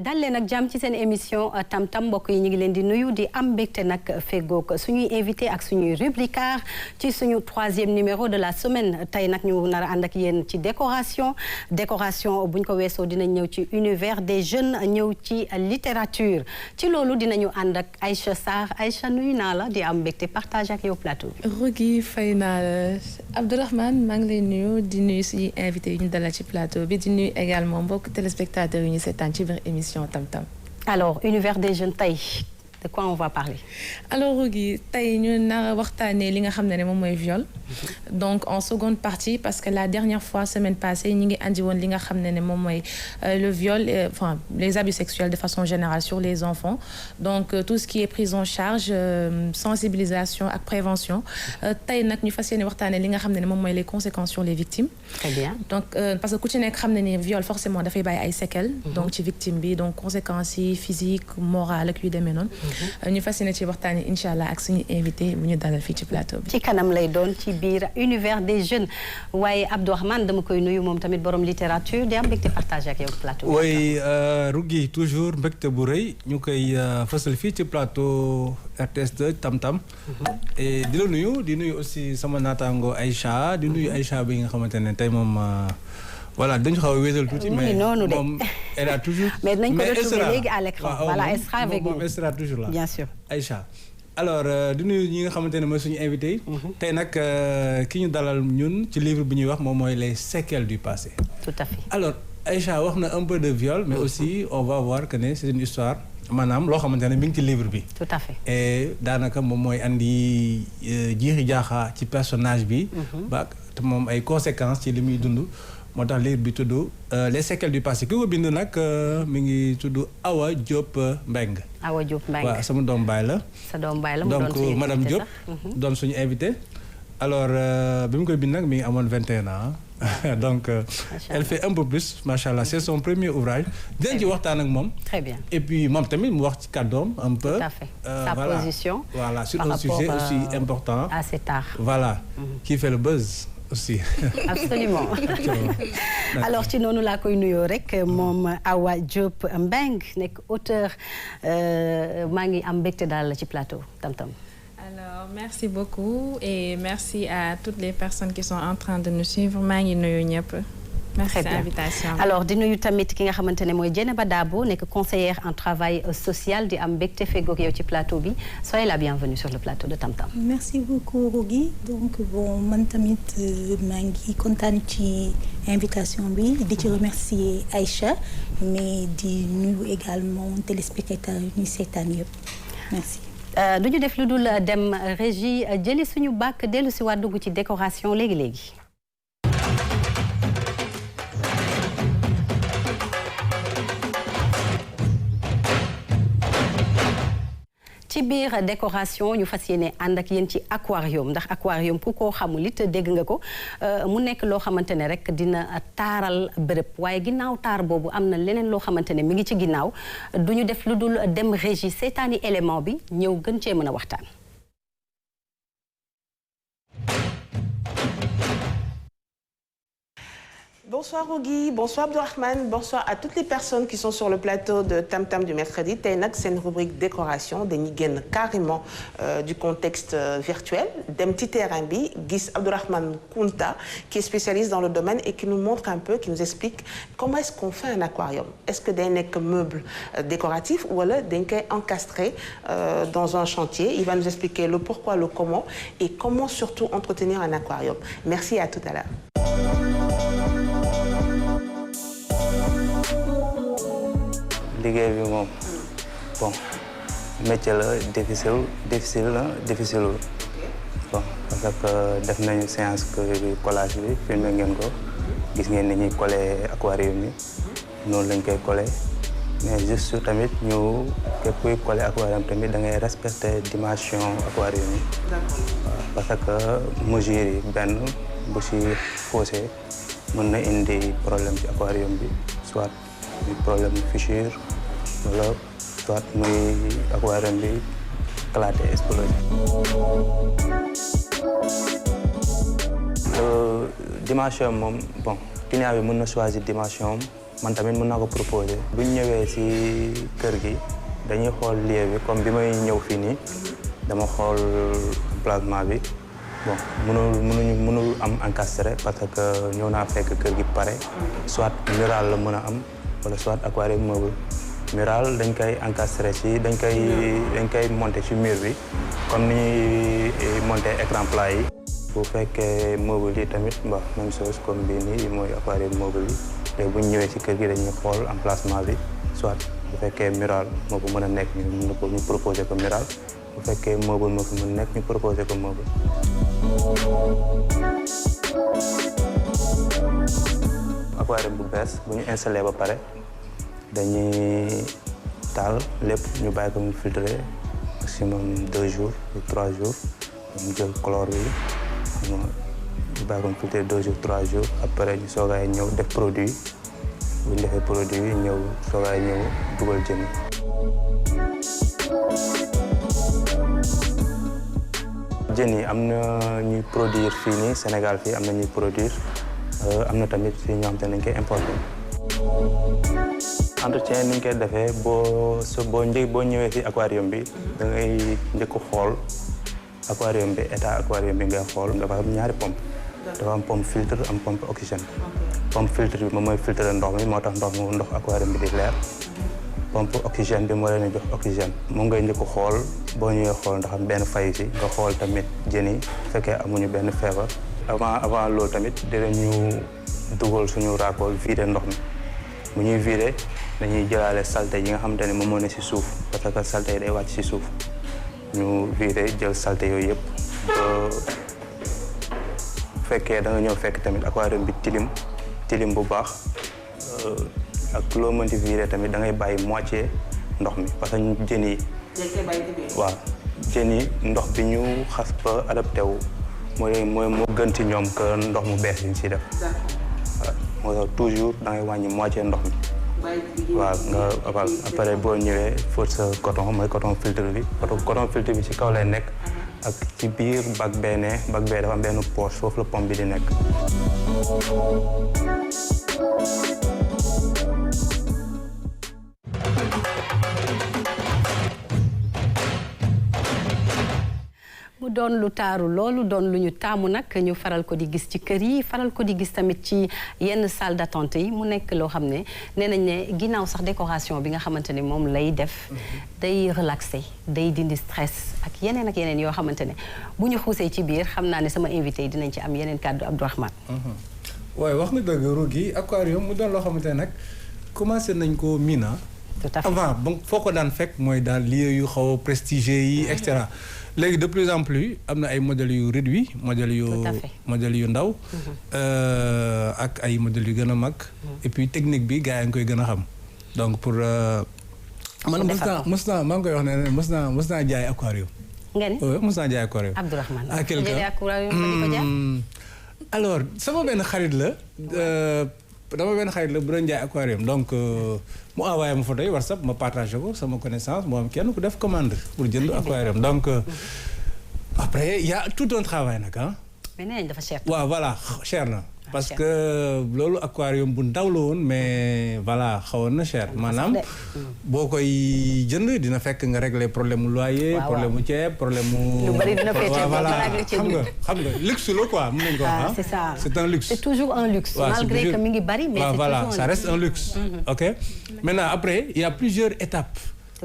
dal leen ak jàmm ci seen émission tam-tam mbokk yi ñu ngi leen di nuyu di am mbégte nag feggoog suñuy invité ak suñuy rubricaire ci suñu 3e numéro de la semaine tey nag ñu nar a ànd ak yéen ci décoration buñ ko weesoo dinañ ñëw ci univers des jeunes ñëw ci littérature ci loolu dinañu ànd ak Aïcha Sarr Aïcha nuyu naa la di am mbégte partage ak yow plateau bi. Rougui fay naa la Abdourahmane maa ngi lay nuyu di nuyu suñuy invité yu ñu dalal ci plateau bi di nuyu également mbokk téléspectateurs yu ñu seetaan ci biir émission tam-tam. Alors univers des jeunes tey de quoi on va parler. Alors Rougui tey ñu nar a waxtaanee li nga xam ne moom mooy viol. Donc en seconde partie parce que la dernière fois semaine passée ñi ngi andi woon li nga xam ne moom mooy le viol enfin les abus sexuels de façon générale sur les enfants donc tout ce qui est prise en charge sensibilisation ak prévention tey nag ñu fas yéene waxtaanee li nga xam ne moom mooy les conséquences sur les victimes. Très bien. Donc parce que ku ci nekk xam ne ni viol forcément dafay bàyyi ay séquelles. Donc ci victime bi donc conséquences yi physique morale ak yu demee noonu. ñu fas yéene ci waxtaanee incha allah ak suñu invité bu ñu dalal fii ci plateau bi. ci kanam lay doon ci biir univers des jeunes waaye Abdourahmane dama koy nuyu moom tamit borom littérature di am mbégte partage ak yow plateau bi. oui Rougui toujours mbégte bu rëy ñu koy fësal fii ci plateau RTS2 tam-tam. et di la nuyu di nuyu aussi sama naataango Aïcha di nuyu Aïcha bi nga xamante ne tey moom. voilà dañu xaw a wéetal tuuti mais moom elle a toujours. mais nañu ko retrouver léegi à l'écran voilà elle sera avec nous elle sera toujours là. bien sûr Aïcha alors di nuyu ñi nga xamante ne mooy suñu invité yi. tey nag ki ñu dalal ñun ci livre bi ñuy wax moom mooy les séquelles du passé. tout à fait alors Aïcha wax na un peu de viol mais aussi on va voir que ne c'est une histoire maanaam loo xamante ne mi ngi ci livre bi. tout à fait et daanaka moom mooy andi jiixi jaaxa ci personnage bi. ba te moom ay conséquences ci li muy dund. moo tax livre bi tudd les séquelles du passé ki ko bind nag mi ngi tudd Awa Diop Mbeng. Awa Diop Mbeng waaw sama doom baay la. sa doom baay la mu donc madame Diop doon suñu invité. alors bi mu koy bind nag mi ngi amoon 21 ans donc elle fait un peu plus macha allah c'est son premier ouvrage. dinañ ci waxtaan ak moom. très bien et puis moom tamit mu wax ci kàddoom un peu. tout à fait sa position. voilà sur un sujet aussi important. à cet art. voilà qui fait le buzz. aussi. absolument alors ci noonu laa koy nuyoo rek moom Awa Diop Mbeng nekk auteur maa ngi am mbégte daal ci plateau tam-tam. alors merci beaucoup et merci à toutes les personnes qui sont en train de nous suivre maa ngi nuyu ñëpp. merci pour l'invitation. alors di nuyu tamit ki nga xamante ne mooy Djeneba Dabo nekk conseillère en travail social di am mbégte feggoog yow ci plateau bi soyez la bienvenue sur le plateau de Tam Tam. merci beaucoup Rougui donc bon man tamit maa ngi kontaan ci invitation bi di ci remercier Aïcha mais di nuyu également téléspectateurs yi ñuy seetaan yëpp merci. du ñu def lu dul dem régie jëli suñu bàkk dellu si waat dugg ci décoration léegi léegi. ci biir décoration ñu fas yéene ànd ak yéen ci aquarium ndax aquarium ku ko xamul it dégg nga ko mu nekk loo xamante ne rek dina taaral bërëb waaye ginnaaw taar boobu am na leneen loo xamante ne mi ngi ci ginnaaw du ñu def lu dul dem régie seetaani élément bi ñëw gën cee mën a waxtaan. Bonsoir Rougui, bonsoir Abdourahmane, bonsoir à toutes les personnes qui sont sur le plateau de Tam Tam du mercredi. tey nag seen rubrique décoration dañuy génn carrément du contexte virtuel dem ci terrain bi gis Abdourahmane Kounta qui est spécialiste dans le domaine et qui nous montre un peu, qui nous explique comment est-ce qu'on fait un aquarium. Est-ce que day nekk meuble décoratif wala dañ koy encastrer dans un chantier. Il va nous expliquer le pourquoi, le comment et comment surtout entretenir un aquarium. Merci, à tout à l'heure. liggéey bi moom bon métier la difficile bon parce que def nañu séance collage bi filmé ngeen ko gis ngeen ni ñuy collé aquarium yi noonu lañ koy collé mais juste tamit ñu képp kuy collé aquarium tamit da ngay respecter dimension aquarium yi parce que mesure yi benn bu ci faussé mën na indi problème ci aquarium bi soit problème fissure wala soit muy aquarium bi éclaté explosé. dimension moom bon client bi mën na choisir dimension man tamit mën naa ko proposer. bu ñu ñëwee ci kër gi dañuy xool lieu bi comme bi may ñëw fii nii dama xool emplacement bi bon mënul am encastré parce que ñëw naa fekk kër gi pare soit mural la mën a am wala soit aquarium meuble. mural dañ koy encastré ci dañ koy monter ci mur bi comme ni ñuy monter écran plat yi. bu fekkee meuble yi tamit ba même chose comme bii nii mooy aquarium meuble yi léegi bu ñu ñëwee ci kër gi dañuy xool emplacement bi soit bu fekkee mural moo ko mën a nekk ñu proposer ko mural bu fekkee meuble moo ko mën a nekk ñu proposer ko meuble. aquarium bu bees bu ñu installé ba pare dañuy taal lépp ñu bàyyi ko mu filtré maximum 2 jours ou 3 jours ñu jël chlore bi ñu bàyyi ko mu filtré 2 jours 3 jours après ñu soogaay ñëw def produit bu ñu defee produit yi ñëw soogaay ñëw dugal jën yi. jën yi am na ñuy produire fii nii Sénégal fii am na ñuy produire am na tamit fii ñoo xam te ne dañ koy importer. entretien ni ñu koy defee boo ñëwee ci aquarium bi da ngay njëkk xool aquarium bi état aquarium bi ngay xool dafa am ñaari pompe dafa am pompe filtre am pompe oxygène. pompe filtre bi moom mooy filtre ndox mi moo tax ndox aquarium bi di leer. pompe oxygène bi moo leen jox oxygène moom ngay njëkk xool boo ñëwee xool ndax am benn fayu ci nga xool tamit jën yi fekkee amuñu benn feebar. avant loolu tamit dinañu dugal suñu raakool vider ndox mi bu ñuy vider dañuy jëlaale saleté yi nga xamante ne moom moo ne ci suuf parce que saleté yi day wàcc ci suuf ñu vider jël saleté yooyu yëpp bu fekkee da nga ñëw fekk tamit aquarium bi tilim bu baax ak loo mënti vider tamit da ngay bàyyi moitié ndox mi parce que jën yi waaw jën yi ndox bi ñu xas ba adapté wu moo gën ci ñoom que ndox mu bees yi ñu ciy def moo tax toujours da ngay wàññi moitié ndox mi waaw nga aval après boo ñëwee fóot sa coton mooy coton filtre bi coton filtre bi ci kaw lay nekk ak ci biir bac bee dafa am benn poche foofu la pompe bi di nekk. mu doon lu taaru loolu doon lu ñu taamu nag ñu faral ko di gis ci kër yi faral ko di gis tamit ci yenn salle d'attente yi mu nekk loo xam ne nee nañ ne ginnaaw sax décoration bi nga xamante ne moom lay def day relaxé day dindi stress ak yeneen yoo xamante ne bu ñu xuusee ci biir xam naa ne sama invité yi dinañ ci am yeneen kàddu Abdourahmane. waaye wax nga dëgg Rougui aquarium mu doon loo xamante ne nag commencé nañ ko miina. tout à fait avant ba foo ko daan fekk mooy daal lieu yu xaw a prestigieux yi et cetera. léegi de plus en plus am na ay modèles yu réduits modèles yu ndaw ak ay modèles yu gën a mag et puis technique bi gars yi ngi koy gën a xam donc pour man mës naa maa ngi koy wax ne mës naa jaay aquarium ngeen mës naa jaay aquarium Abdourahmane à quelqu'un alors sama benn xarit la bu doon jaay aquarium donc mu envoyé ma photo yi WhatsApp ma partagé ko sama connaissance moo am kenn ku def commande pour jënd aquarium donc après il y a tout un travail nag ah. mais nee nañ dafa cher. waaw voilà cher na. parce que loolu aquarium bu ndaw la woon mais voilà xawoon na cher maanaam boo koy jënd dina fekk nga régler problème mu loyer. problème mu ceeb problème mu. lu bari dina féetee voilà xam nga luxe la quoi mën nañu ko wax. c'est ça c'est un luxe. c'est toujours un luxe. malgré que mi ngi bari mais c'est voilà toujours ça reste un luxe. ok maintenant après il y a plusieurs étapes.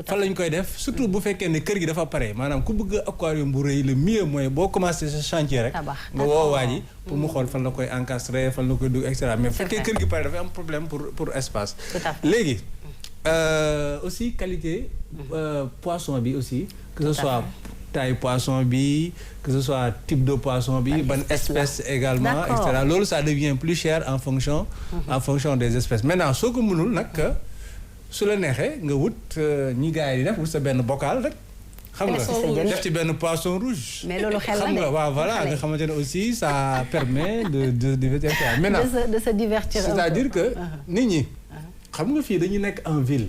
fan lañ koy def surtout bu fekkee ne kër gi dafa pare maanaam ku bëgg aquarium bu rëy le mieux mooy boo commencé sa chantier rek nga woo waa ji pour mu xool fan la koy encastrer fan la koy dugg et cetera mais bu fekkee kër gi pare dafay am problème pour espace léegi aussi qualité poisson bi aussi que ce soit taille poisson bi que ce soit type de poisson bi ban espèce également et cetera loolu ça devient plus cher en fonction des espèces maintenant soo ko mënul nag su la neexee nga wut ñi gars yi di def wut sa benn bocal rek. xam nga def ci benn poisson rouge. mais loolu xel la xam nga waaw voilà nga xamante ne aussi ça permet de divertir. maintenant de se divertir. c'est-à-dire que nit ñi. xam nga fii dañu nekk en ville.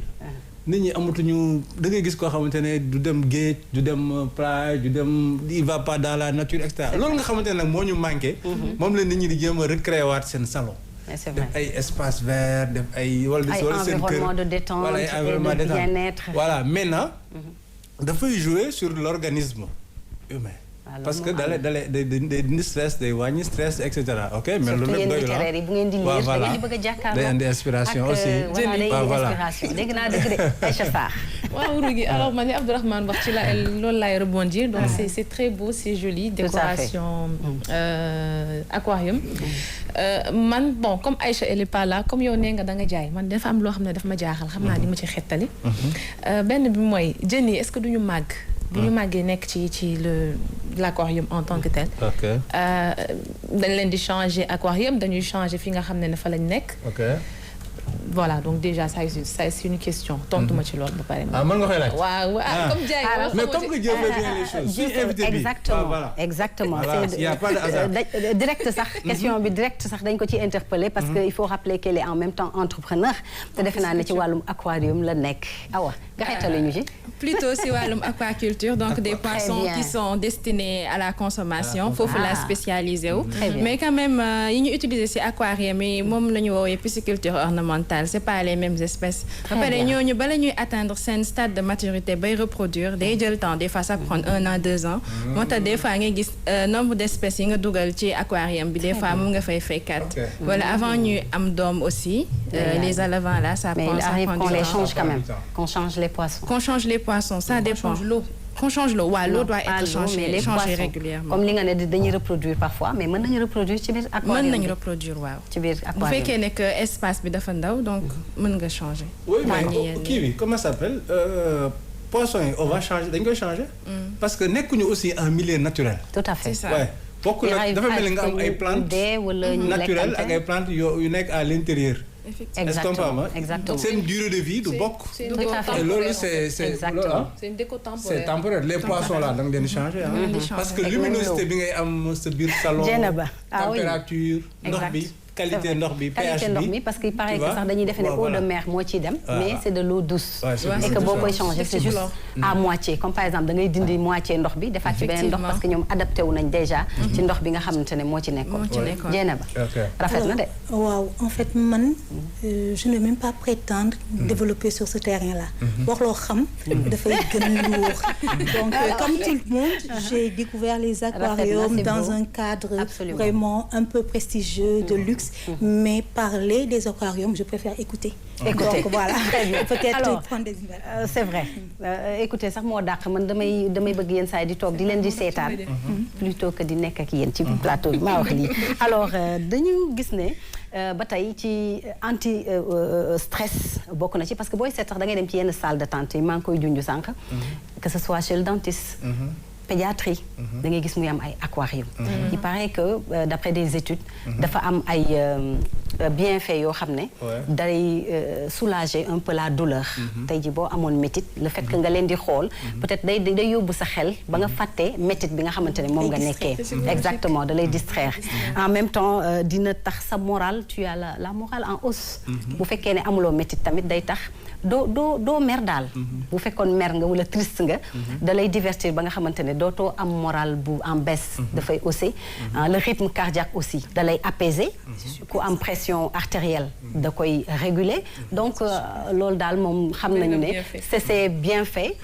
nit ñi amatuñu da ngay gis koo xamante ne du dem géej du dem plage du dem il va pas dans la nature et cetera loolu nga xamante ne nag moo ñu manqué. moom la nit ñi di jéem a recréer waat seen salon. def ay espace vert def ay wala seen environnement de détente voilà ay environnement de bien-être. voilà maintenant dafay jouer sur l'organisme humain. parce que day dindi stress day wàññi stress et cetera ok. mais loolu lépp doyul ah bu ngeen di lire da ngeen di bëgg a jàkkaarloo day andi inspiration aussi. voilà inspiration dégg naa dëgg de Aïcha Sarr. waaw Rougui alors man li Abdourahmane wax ci la loolu laay rebondir donc c'est très beau c'est joli. décoration aquarium. man bon comme Aïcha elle est pas là comme yow nee nga da nga jaay man dafa am loo xam ne daf ma jaaxal xam naa di ma ci xettali. benn bi mooy jën yi est-ce que duñu màgg. bu ñu màggee nekk ci l'aquarium en tant que tel. dañ leen di changer aquarium dañuy changer fi nga xam ne fa lañ nekk. voilà donc déjà ça c'est une question tontu ma ci loolu ba pare. mën nga koy laaj. waaw comme jaay mais comme que Dieu fait bien les choses. suñu invité bi exactement il y a pas de hasard. direct sax question bi direct sax dañ ko ci interpeller parce que il faut rappeler qu'elle est en même temps entrepreneur te defe naa ne ci wàllum aquarium la nekk awa nga xeetale ñu ci. plutôt si wàllum aquaculture donc des poissons qui sont destinés à la consommation foofu la spécialisé wu. mais quand même yi ñu utiliser si aquarium yi moom la ñu woowee pisciculture ornementale c'est pas les mêmes espèces. ba pare ñooñu bala ñuy atteindre seen stade de maturité bay reproduire day jël temps des fois ça prend 1 an 2 ans. moo tax des fois nga gis nombre d'espèces yi nga dugal ci aquarium bi des fois moom nga fay fekkaat. voilà avant ñuy am doom aussi. les éleveurs là ça prend ça prend du temps. qu'on les change quand même qu'on change les poissons. Qu'on change les poissons ça dépend. Qu'on change l'eau waaw l'eau doit être changée régulièrement. comme li nga ne dañuy reproduire parfois mais mën nañu reproduire ci biir aquarium. mën nañu reproduire waaw. ci biir aquarium bu fekkee ne que espace bi dafa ndaw donc mën nga changer. oui mais kii bi comment ça s'appelle poisson yi on va changer dañ koy changer. parce que nekkuñu aussi en milieu naturel. tout à fait c'est ça. bokk na dafa mel ni nga am ay plantes naturelles ak ay plantes yu nekk à l'intérieur. exactement seen durée de vie du bokk. tout à fait et loolu c'est une déco temporaire. c'est temporaire les poissons là da nga leen di changer parce que luminosité bi ngay am sa biir salon. température ndox bi. qualité ndox bi pH bi parce qu'il paraît que sax dañuy defe ne eau de mer moo ciy dem mais c'est de l'eau douce et que boo koy changer c'est juste à moitié comme par exemple da ngay dindi moitié ndox bi defaat ci beneen ndox parce que ñoom adapté wu nañ déjà ci ndox bi nga xamante ne moo ci nekkoon jéena ba rafet na de waaw en fait man je ne vais même pas prétendre développer sur ce terrain là wax loo xam dafay gën lourd donc comme tout le monde j'ai découvert les aquariums dans un cadre vraiment un peu prestigieux de luxe. Mais parler des aquariums, je préfère écouter. Écoutez. Donc voilà, peut-être prendre des nouvelles. C'est vrai. Écoutez sax moo dàq man damay bëgg yenn saa yi di toog di leen di seetaan plutôt que di nekk ak yéen ci plateau bi maa wax lii. alors dañu gis ne ba tey ci anti stress bokk na ci parce que booy seet sax da ngay dem ci yenn salle d'attente yi maa ngi koy junj sànq. que ce soit chez le dentiste. pédiatrie da ngay gis muy am ay aquarium il paraît que d'après des études dafa am ay bienfaits yoo xam ne day soulager un peu la douleur tey ji boo amoon métit le fait que nga leen di xool peut-être day yóbbu sa xel ba nga fàtte métit bi nga xamante ne moom nga nekkee exactement da lay distraire en même temps dina tax sa morale tu as la morale en hausse bu fekkee ne amuloo métit tamit day tax doo mer daal bu fekkoon mer nga wala triste nga da lay divertir ba nga xamante ne dootoo am morale bu en baisse dafay hausser le rythme cardiaque aussi da lay apaiser ku am pression artérielle da koy réguler donc loolu daal moom xam nañu ne c'est bien fait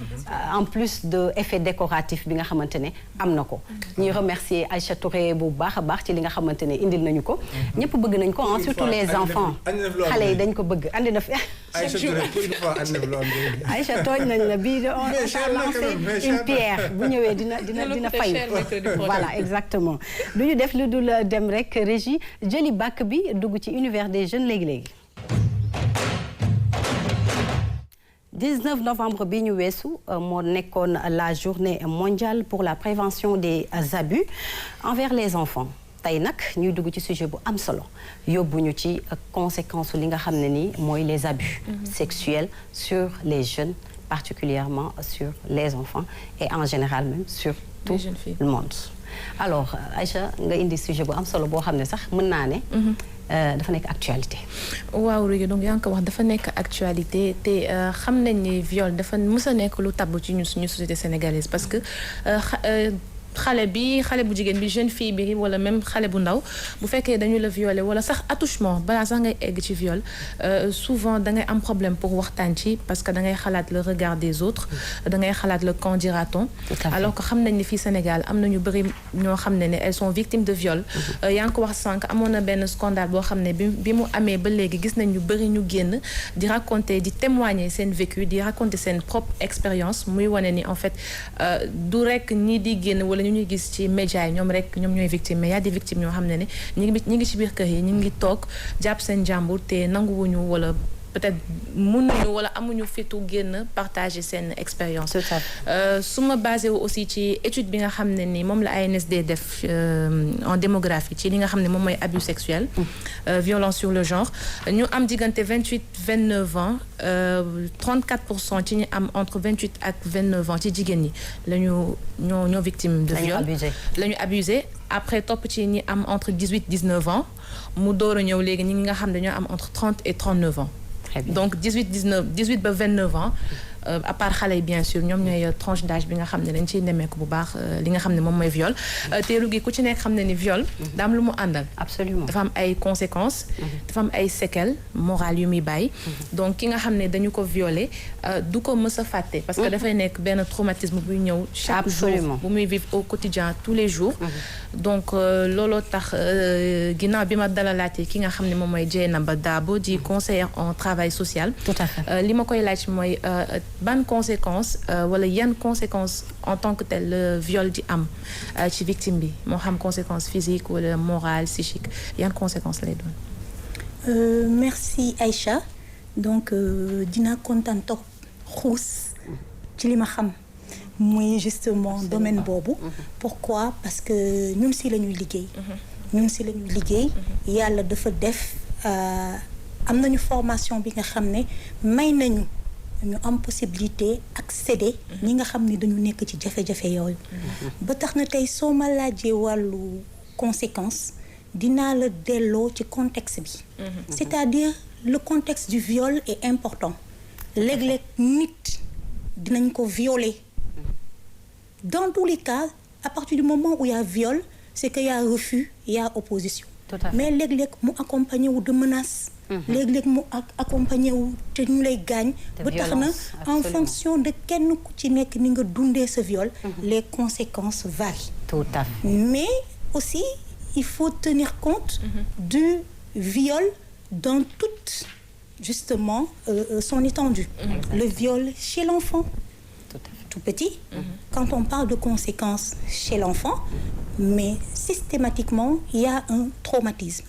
en plus de effet décoratif bi nga xamante ne am na ko ñuy remercier Aïcha Touré bu baax a baax ci li nga xamante ne indil nañu ko ñëpp bëgg nañ ko surtout les enfants xale yi dañ ko bëgg andi na fi Aïcha tooñ nañ la bii on a lancé une pierre bu ñëwee dina fay voilà exactement du ñu def lu dul dem rek régie jëli bàkk bi dugg ci univers des jeunes léegi-léegi 19 novembre bi ñu weesu moo nekkoon la journée mondiale pour la prévention des abus envers les enfants tey nag ñuy dugg ci sujet bu am solo yóbbuñu ci conséquences li nga xam ne ni mooy les abus sexuels sur les jeunes particulièrement sur les enfants et en général même sur tout le monde alors Aïcha nga indi sujet bu am solo boo xam ne sax mën naa ne dafa nekk actualité. waaw Rougui donc yaa ngi ko wax dafa nekk actualité te xam nañ ni viol dafa mës a nekk lu tabbu ci suñu société sénégalaise parce que xale bu jigéen bi jeune fille bi wala même xale bu ndaw bu fekkee dañu la violer wala sax attouchement balaa sax ngay egg ci viol souvent da ngay am problème pour waxtaan ci parce que da ngay xalaat le regard des autres da ngay xalaat le qu'en dira-t-on alors que xam nañ ni fii Sénégal am na ñu bëri ñoo xam ne elles sont victimes de viol yaa ngi ko wax sànq amoon na benn scandale boo xam ne bi mu amee ba léegi gis nañ ñu bëri ñu génn di raconter di témoigner seen vécu di raconter seen propre expérience muy wane ni en fait du rek ñi di génn wala ñu ñuy gis ci média yi ñoom ñooy victime mais y a des victimes ñoo xam ne ñi ngi ci biir kër yi ñu ngi toog jàpp seen jàmbur te nanguwuñu wala peut-être mënuñu wala amuñu fitu génn partager seen expérience su ma basé wu aussi ci étude bi nga xam ne ni moom la ANSD def en démographie ci li nga xam ne moom mooy abus sexuel violence sur le genre ñu am diggante 28-29 ans 34% ci ñi am entre 28 ak 29 ans ci jigéen ñi ñoo victime de viol la ñu abusé après topp ci ñi am entre 18-19 ans mu door a ñëw léegi ñi nga xam ne ñoo am entre 30 et 39 ans donc 18 ba 29 ans à part xale yi bien sûr ñoom ñooy tranche d'âge bi nga xam ne dañ ciy nemmeeku bu baax li nga xam ne moom mooy viol teelu gi ku ci nekk xam ne ni viol daa am lu mu àndal absolument dafa am ay conséquences dafa am ay séquelles morales yu muy bàyyi donc ki nga xam ne dañu ko violer du ko mës a fàtte parce que dafay nekk benn traumatisme buy ñëw chaque jour bu muy vivre au quotidien tous les jours donc looloo tax ginnaaw bi ma dalalaatee ki nga xam ne moom mooy Dieynaba Dabo di conseillère en travail social tout à fait li ma koy laaj mooy ban conséquence wala yan conséquence en tant que tel le viol di am ci victime bi moo xam conséquence physique wala morale psychique yan conséquence lay doon merci Aïcha donc dina kontaan toog xuus ci li ma xam muy justement domaine boobu pourquoi parce que ñun si la ñuy liggéey yàlla dafa def am nañu formation bi nga xam ne may nañu ñu am possibilité accéder ñi nga xam ne dañu nekk ci jafe-jafe yooyu ba tax na tey soo ma laajee wàllu conséquence dinaa la delloo ci contexte bi c'est-à-dire le contexte du viol est important léeg-léeg nit dinañ ko violer dans tous les cas à partir du moment où il y a viol c'est qu'il y a refus il y a opposition mais léeg-léeg mu accompagné wu de menaces léeg-léeg mu accompagné wu te ñu lay gaañ ba tax na en fonction de kenn ku ci nekk ni nga dundee ce viol les conséquences varient tout à fait mais aussi il faut tenir compte du viol dans toute justement son étendue le viol chez l'enfant tout petit quand on parle de conséquences chez l'enfant mais systématiquement il y a un traumatisme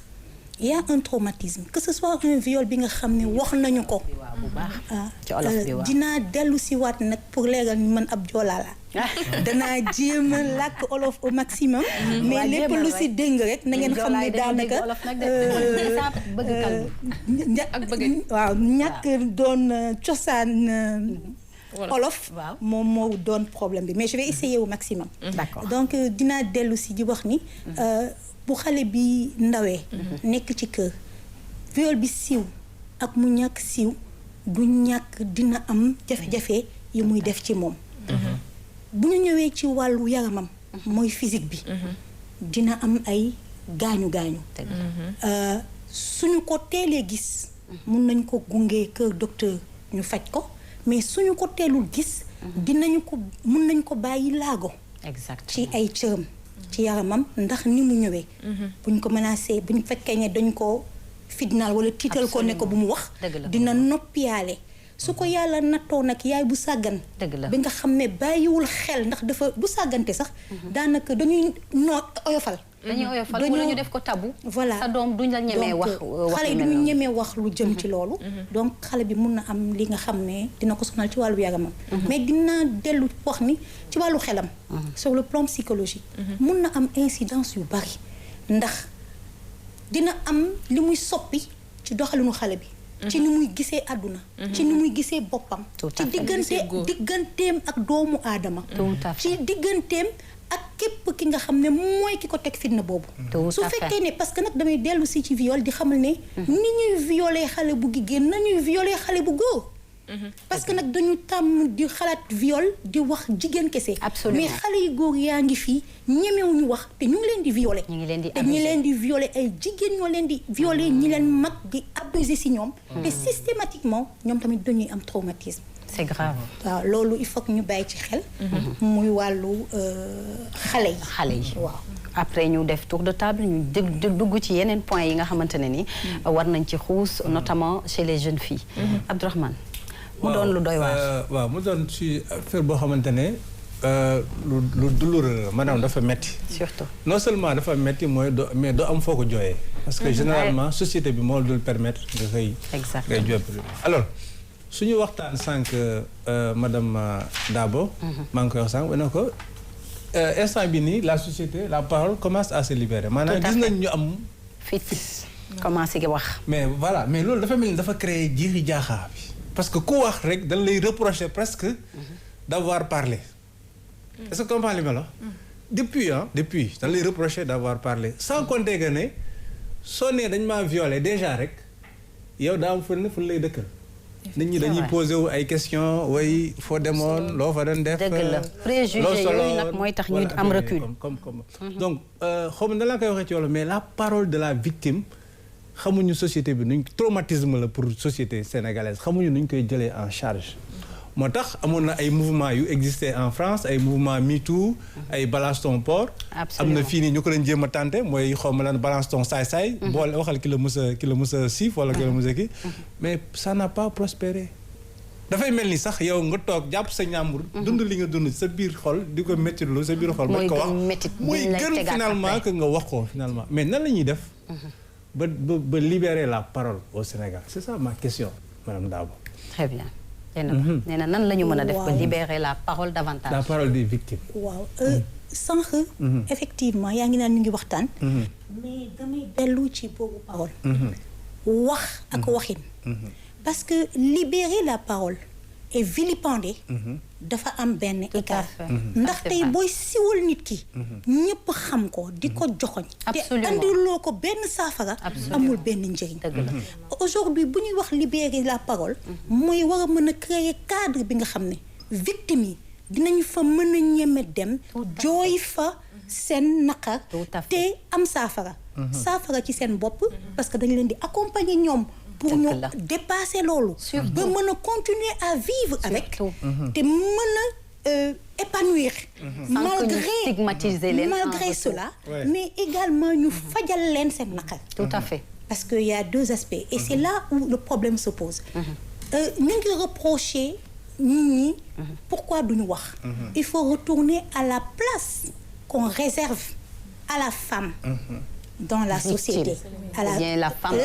que ce soit un viol bi nga xam ne wax nañu ko dinaa dellu si waat nag pour leeral ni man ab joolaa la danaa jéem a làkk olof au maximum mais lépp lu si dëng rek na ngeen xam ne daanaka waaw ñàkk doon cosaan olof moom moo doon problème bi mais je vais essayer au maximum d'accord donc dinaa dellu si di wax ni bu xale bi ndawee nekk ci kër viol bi siiw ak mu ñàkk siiw du ñàkk dina am jafe-jafe yu muy def ci moom bu ñu ñëwee ci wàllu yaramam mooy physique bi dina am ay gaañu-gaañu suñu ko teelee gis mun nañ ko gunge kër docteur ñu faj ko mais suñu ko teelul gis mun nañ ko bàyyi laago exact ci ay cëram ci yaramam ndax ni mu ñëwee buñ ko menacé buñ fekkee ne dañ ko fitnaal wala tiital ko ne ko bu mu wax dina noppiyaale su ko yàlla nattoo nag yaay bu sàggan bi nga xam ne bàyyiwul xel ndax dafa bu sàggante sax daanaka dañuy oyofal wala ñu def ko tabu voilà sa doom duñ la ñemee wax xale yi duñu ñemee wax lu jëm ci loolu donc xale bi mun na am li nga xam ne dina ko sonal ci wàllu yaramam mais dina dellu wax ni ci wàllu xelam sur le plan psychologique mun na am incidence yu bari ndax dina am li muy soppi ci doxalinu xale bi ci ni muy gisee àdduna ci ni muy gisee boppam ci digganteem ak doomu aadama ci digganteem ak képp ki nga xam ne mooy ki ko teg fitna boobu su fekkee ne parce que nag damay dellu si ci viol di xamal ne ni ñuy violer xale bu jigéen nañuy violer xale bu góor parce que nag dañu tàmm di xalaat viol di wax jigéen kese. Absolument. mais xale yu góor yaa ngi fii ñemewuñu wax te ñu ngi leen di violer. ñu ngi leen di te ñi leen di violer ay jigéen ñoo leen di violer ñi leen mag di abuser ci ñoom. te systématiquement ñoom tamit dañuy am traumatisme. c'est grave. waaw loolu il faut que ñu bàyyi ci xel. muy wàllu xale yi. xale yi waaw. après ñu def tour de table ñu dugg ci yeneen points yi nga xamante ne ni war nañ ci xuus notamment chez les jeunes filles. Abdourahmane mu doon lu doy waar. waaw mu doon ci affaire boo xamante ne lu douloureux la maanaam dafa metti. surtout non seulement dafa metti mais doo am foo ko jooyee. parce que généralement société bi moo dul permettre nga koy. exactement ngay jooy. alors suñu waxtaan sànq madame Dabo. maa ngi koy wax sànq ne ko instant bi nii la société la parole commence à se libérer. maanaam gis nañ ñu am. fit commencé gi wax. mais voilà mais loolu dafa mel ni dafa créer jiixi jaaxaa bi. parce que ku wax rek dañ lay reprocher presque d'avoir parlé. est-ce que comprends li ma la depuis dañ lay reprocher d'avoir parlé sans compter que ne soo nee dañ maa violé déjà rek yow daa am fu lay dëkkal. nit ñi dañuy poser wu ay questions way foo demoon loo fa doon def. dëgg la préjugé yooyu nag mooy tax ñu am recul. comme donc xaw ma nan laa koy waxee ci wolof mais la parole de la victime xamuñu société bi nuñ traumatisme la pour société sénégalaise xamuñu nuñ koy jëlee en charge. moo tax amoon na ay mouvements yu existé en France ay mouvement MeToo ay balance ton port. am na fii nii ñu ko leen jéem a tànte mooy xaw ma lan balance ton saay-saay. boole waxal ki la mës a siif wala ki la mës a kii. mais ça n'a pas prospéré. dafay mel ni sax yow nga toog jàpp sa ñàmbur. dund li nga dund sa biir xol di ko méttitlu sa biir xol. bañ ko wax mooy gën finalement que nga wax ko finalement mais nan la ñuy def. ba libérer la parole au Sénégal c'est ça ma question madame Dabo. très bien. nee na nan la ñu mën a def ba libérer la parole davantage. la parole des victimes. waaw sànq. effectivement yaa ngi naan ñu ngi waxtaan. mais damay dellu ci boobu parole. wax ak waxin. parce que libérer la parole et vilipender. dafa am benn écart. ndax tey booy siwal nit ki. ñëpp xam ko di ko joxoñ. te andiloo ko benn saafara. amul benn njëriñ. aujourd'hui bu ñuy wax libérer la parole. mooy war a mën a créer cadre bi nga xam ne victime yi dinañu fa mën a ñeme dem. jooy fa seen naqar. te am saafara. saafara ci seen bopp. parce que dañu leen di accompagner ñoom. pour ñu dépasser loolu. ba mën a continuer à vivre avec. te mën a épanouir. malgré cela. mais également ñu fajal leen seen naqar. tout à fait. parce que y a deux aspects et c'est là où le problème se pose. ñu ngi reprocher nit ñi. pourquoi duñu wax. il faut retourner à la place qu'on réserve à la femme. dans la société. À la femme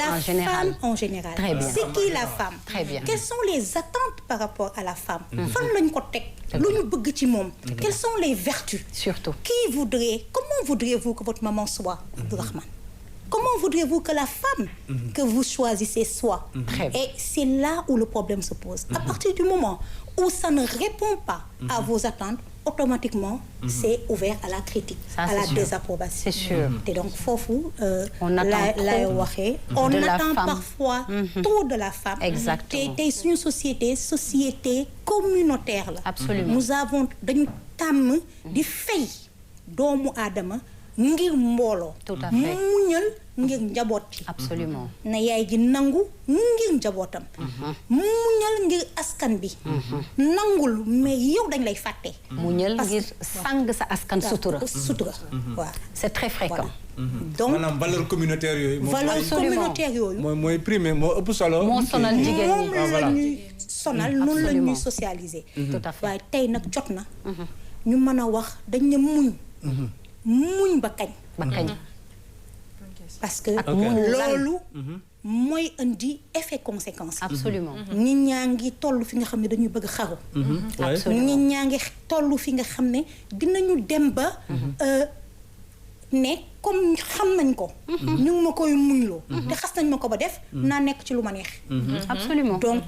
en général. Très bien. C'est qui la femme? Très bien. Quelles sont les attentes par rapport à la femme? fan lañ ko teg lu ñu bëgg ci moom. Quelles sont les vertus? Surtout. Comment voudriez-vous que votre maman soit, Abdourahmane? Comment voudriez-vous que la femme que vous choisissez soit? Et c'est là où le problème se pose. À partir du moment où ça ne répond pas à vos attentes, automatiquement, c'est ouvert à la critique, à la désapprobation. C'est sûr. Et donc, foofu, on attend parfois trop de la femme. Exactement. Tey suñu société communautaire la. Absolument. Nous avons dañu tàmm di fay doomu aadama ngir mbooloo. Tout à fait. muñal ngir njaboot yi. Absolument. na yaay ji nangu ngir njabootam. muñal ngir askan bi. nangul mais yow dañ lay fàtte. muñal ngir sang sa askan sutura. waaw. C'est très fréquent. donc maanaam valeur communautaire yooyu. mooy primé moo ëpp solo. moo sonal jigéen ñi. moom la ñuy sonal noonu la ñuy socialiser. tout à fait. waaye tey nag jot na. ñu mën a wax dañ ne muñ. muñ ba kañ. parce que loolu mooy indi effet conséquence. Absolument. nit ñaa ngi toll fi nga xam ne dañuy bëgg xaru. nit ñaa ngi toll fi nga xam ne dinañu dem ba ne comme xam nañ ko. ñu ngi ma koy muñloo. te xas nañ ma ko ba def. naa nekk ci lu ma neex. Absolument. donc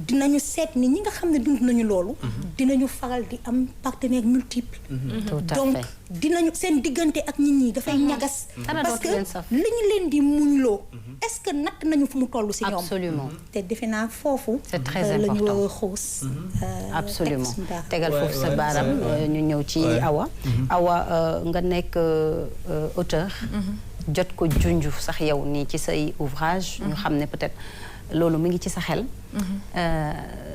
dinañu seet ni ñi nga xam ne dund nañu loolu. dinañu faral di am partenaires multiples. Tout à donc fait. dinañu seen diggante ak nit ñi dafay ñagas parce que li ñu leen di muñloo est-ce que natt nañu fu mu toll si ñoom absolument te defe naa foofu c'est très la ñu important war a xuus absolument tegal foofu sa baaram ñu ñëw ci Awa nga nekk auteur jot ko junj sax yow nii ci say ouvrage ñu xam ne peut-être loolu mu ngi ci sa xel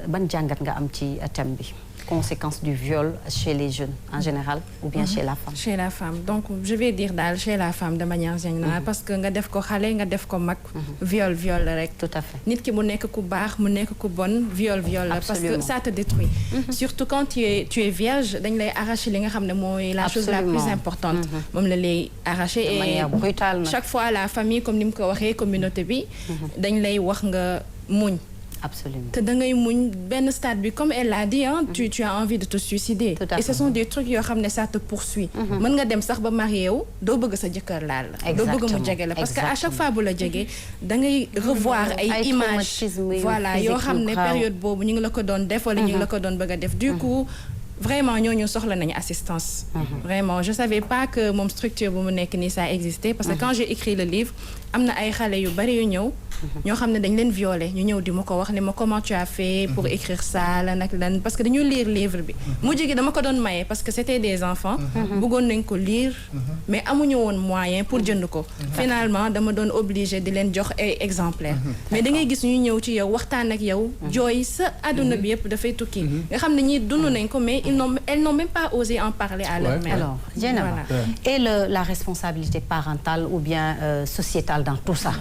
ban jàngat nga am ci thème bi conséquences du viol chez les jeunes en général ou bien chez la femme. Chez la femme donc je vais dire daal chez la femme de manière générale parce que nga def ko xale nga def ko mag. viol la rek. tout à fait nit ki mu nekk ku baax mu nekk ku bon viol la. parce que ça te détruit. surtout quand tu es vierge dañ lay arracher li nga xam ne mooy la chose la plus importante. moom la lay arracher de manière brutale chaque fois la famille comme ni mu ko waxee communauté bi. dañ lay wax nga muñ. Absolument. te da ngay muñ benn stade bi comme elle l'a dit tu as envie de te suicider. et ce sont des trucs yoo xam ne ça te poursuit. mën nga dem sax ba marié wu doo bëgg sa jëkkër laal la. doo bëgg mu jege la parce que à chaque fois bu la jege da ngay revoir ay images voilà yoo xam ne période boobu ñu ngi la ko doon def wala ñu ngi la ko doon bëgg a def du coup. vraiment ñooñu soxla nañu assistance. vraiment je savais pas que moom structure bu mu nekk nii ça existait parce que quand j'ai écrit le livre am na ay xale yu bari yu ñëw. ñoo xam ne dañ leen violé ñu ñëw di ma ko wax ne ma comment tu as fait pour écrire ça lan ak lan parce que dañu lire livre bi. mujj gi dama ko doon maye parce que c'était des enfants. bëggoon nañ ko lire. mais amuñu woon moyen pour jënd ko. finalement dama doon obligé di leen jox ay exemplaires. mais da ngay gis ñu ñëw ci yow waxtaan ak yow. jooy sa àdduna bi yëpp dafay tukki. nga xam ne ñii dund nañ ko mais elles n'ont même pas osé en parler à leur mère. Alors, Dieynaba, et la responsabilité parentale ou bien sociétale dans tout ça.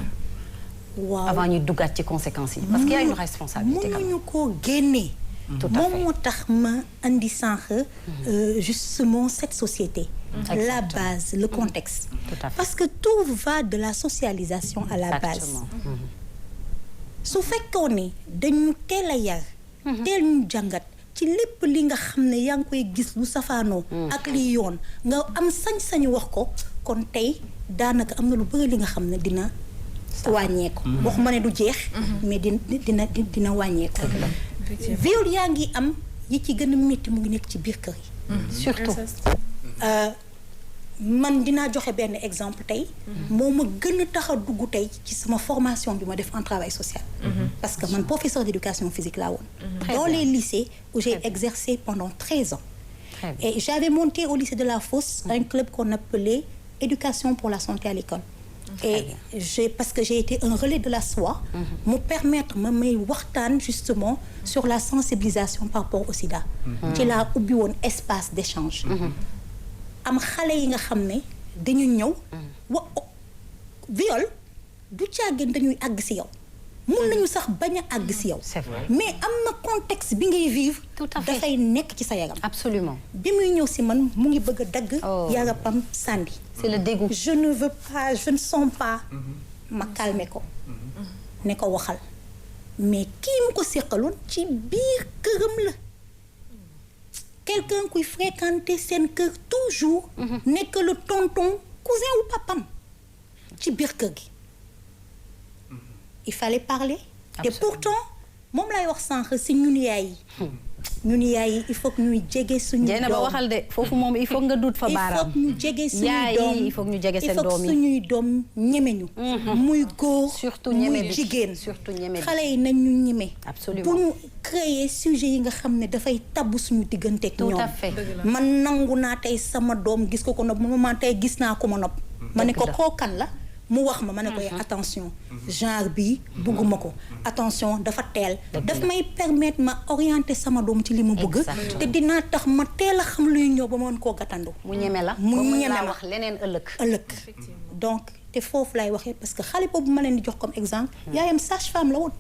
waaw avant ñu duggaat ci conséquences yi. parce qu'il y a une responsabilité quand même. mënuñu koo génnee. tout à fait moom moo tax ma andi sànq. justement cette société. la base le contexte. tout à fait parce que tout va de la socialisation à la base. su fekkoon ne dañu teel a yar. teel ñu jàngat. ci lépp li nga xam ne yaa ngi koy gis lu safaanoo ak li yoon nga am sañ-sañu wax ko kon tey daanaka am na lu bëri li nga xam ne dina wàññeeku waxuma ne du jeex mais dina wàññeeku viol yaa ngi am yi ci gën a métti mu ngi nekk ci biir kër yi surtout man dinaa joxe benn exemple tey moo ma gën a tax a dugg tey ci sama formation bi ma def en travail social parce que man professeur d'éducation physique laa woon dans les lycées où j'ai exercé pendant 13 ans et j'avais monté au lycée de la Fosse un club qu'on appelait éducation pour la santé à l'école et parce que j'ai été un relais de la SOA me permettre ma may waxtaan justement sur la sensibilisation par rapport au sida ci laa ubbi woon espace d'échange am xale yi nga xam ne dañu ñëw viol du caagin dañuy àgg ci yow mun nañu sax bañ a àgg ci yow mais am na contexte bi ngay vivre dafay nekk ci sa yaram absolument bi muy ñëw ci man mu ngi bëgg a dagg yaramam sànni c'est le dégoût je ne sens pas ma calmer ko ne ko waxal mais kii mu ko séqaloon ci biir këram la quelqu'un kuy fréquenter seen kër toujours nekk le tonton cousin ou papam ci biir kër gi il fallait parler et pourtant moom lay wax sànq si ñun yaay yi il faut que ñuy jege suñu doom Dieynaba waxal de foofu moom il faut nga dut fa baaraam il faut que ñu jege suñu doom il faut que ñu jege seen doom yi il faut que suñuy doom ñeme ñu muy góor surtout ñeme muy jigéen surtout ñeme xale yi nañ ñu ñeme absolument pour ñu créer sujet yi nga xam ne dafay tabb suñu diggante ak ñoom tout à fait man nangu naa tey sama doom gis ko nopp man tey gis naa ko ma nopp ma ne ko kookan la mu wax ma ne ko attention genre bi bugguma ko attention dafa teel daf may permettre ma orienter sama doom ci li mu bëgg te dinaa tax ma teel a xam luy ñëw ba ma mën koo gàttandu mu ñeme la mu ñeme la wax leneen ëllëg donc te foofu lay waxee parce que xale boobu ma leen di jox comme exemple yaayam sage-femme la woon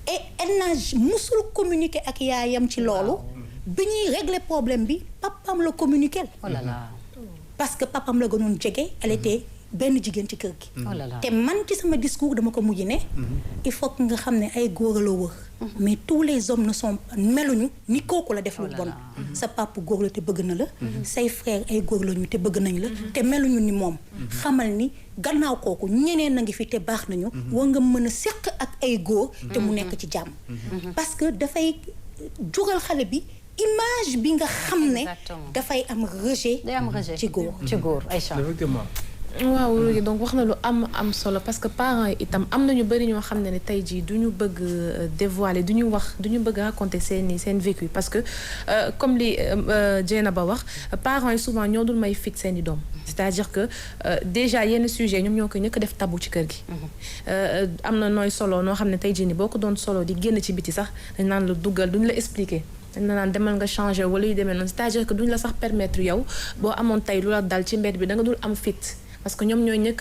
et elle n'a musul communiquer ak yaayam ci loolu bi ñuy régler problème bi papam la communiquer parce que papam la gënoon jege elle était benn jigéen ci kër gi te man ci sama discours dama ko mujj ne il faut que nga xam ne ay góor la wër mais tous les hommes ne sont meluñu ni kooku la def lu bon sa papa góor la te bëgg na la say frère ay góor lañu te bëgg nañ la te meluñu ni moom xamal ni gannaaw kooku ñeneen na ngi fi te baax nañu war nga mën a seq ak ay góor te mu nekk ci jàmm parce que dafay jural xale bi image bi nga xam ne dafay am rejet ci góor Aïcha. Effectivement. waaw donc wax na lu am solo parce que parents yi itam am na ñu bëri ñoo xam ne tey jii du ñu bëgg dévoiler du ñu bëgg raconter seen vécu parce que comme li Dieynaba wax parents yi souvent ñoo dul may fit seen i doom c'est-à-dire que déjà yenn sujet ñoom ñoo koy ñëkk def tabou ci kër gi am na nooy solo noo xam ne tey jii ni boo ko doon solo di génn ci biti sax dañ naan la duggal duñu la expliquer dañ la naan demal nga changer wala yu demee noonu c'est-à-dire que duñu la sax permettre yow boo amoon tey lu la dal ci mbedd bi da nga dul am fit parce que ñoom ñooy ñëkk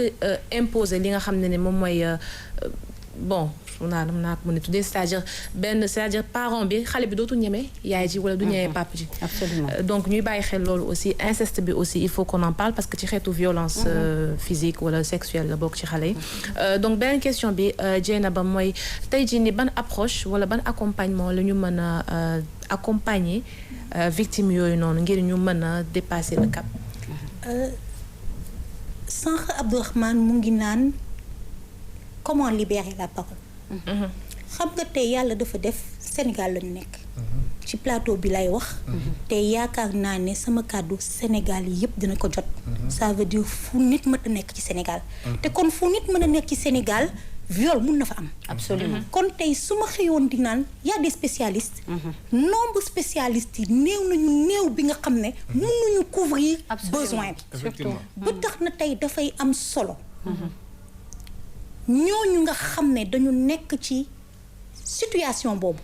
imposer li nga xam ne moom mooy bon naa ko mën a tuddee c'est-à-dire parent bi xale bi dootul ñeme yaay ji wala du ñeme papa ji. Absolument. Donc ñuy bàyyi xel loolu aussi inceste bi aussi il faut qu'on en parle parce que ci xeetu violence physique wala sexuelle la bokk ci xale yi. Donc beneen question bi Dieynaba mooy tey jii ni ban approche wala ban accompagnement la ñu mën a accompagner victimes yooyu noonu ngir ñu mën a dépasser le cap. Sànq Abdourahmane mu ngi naan comment libérer la parole. xam nga tey yàlla dafa def Sénégal lañu nekk. ci plateau bi lay wax. te yaakaar naa ne sama kàddu Sénégal yi yëpp dina ko jot. ça veut dire fu nit mën a nekk ci Sénégal. te kon fu nit mën a nekk ci Sénégal viol mun na fa am. Absolument. kon tey su ma xëyoon di naan y a des spécialistes. nombre spécialistes yi néew bi nga xam ne. mënuñu couvrir besoin bi. Effectivement. ba tax na tey dafay am solo. ñooñu nga xam ne dañu nekk ci situation boobu.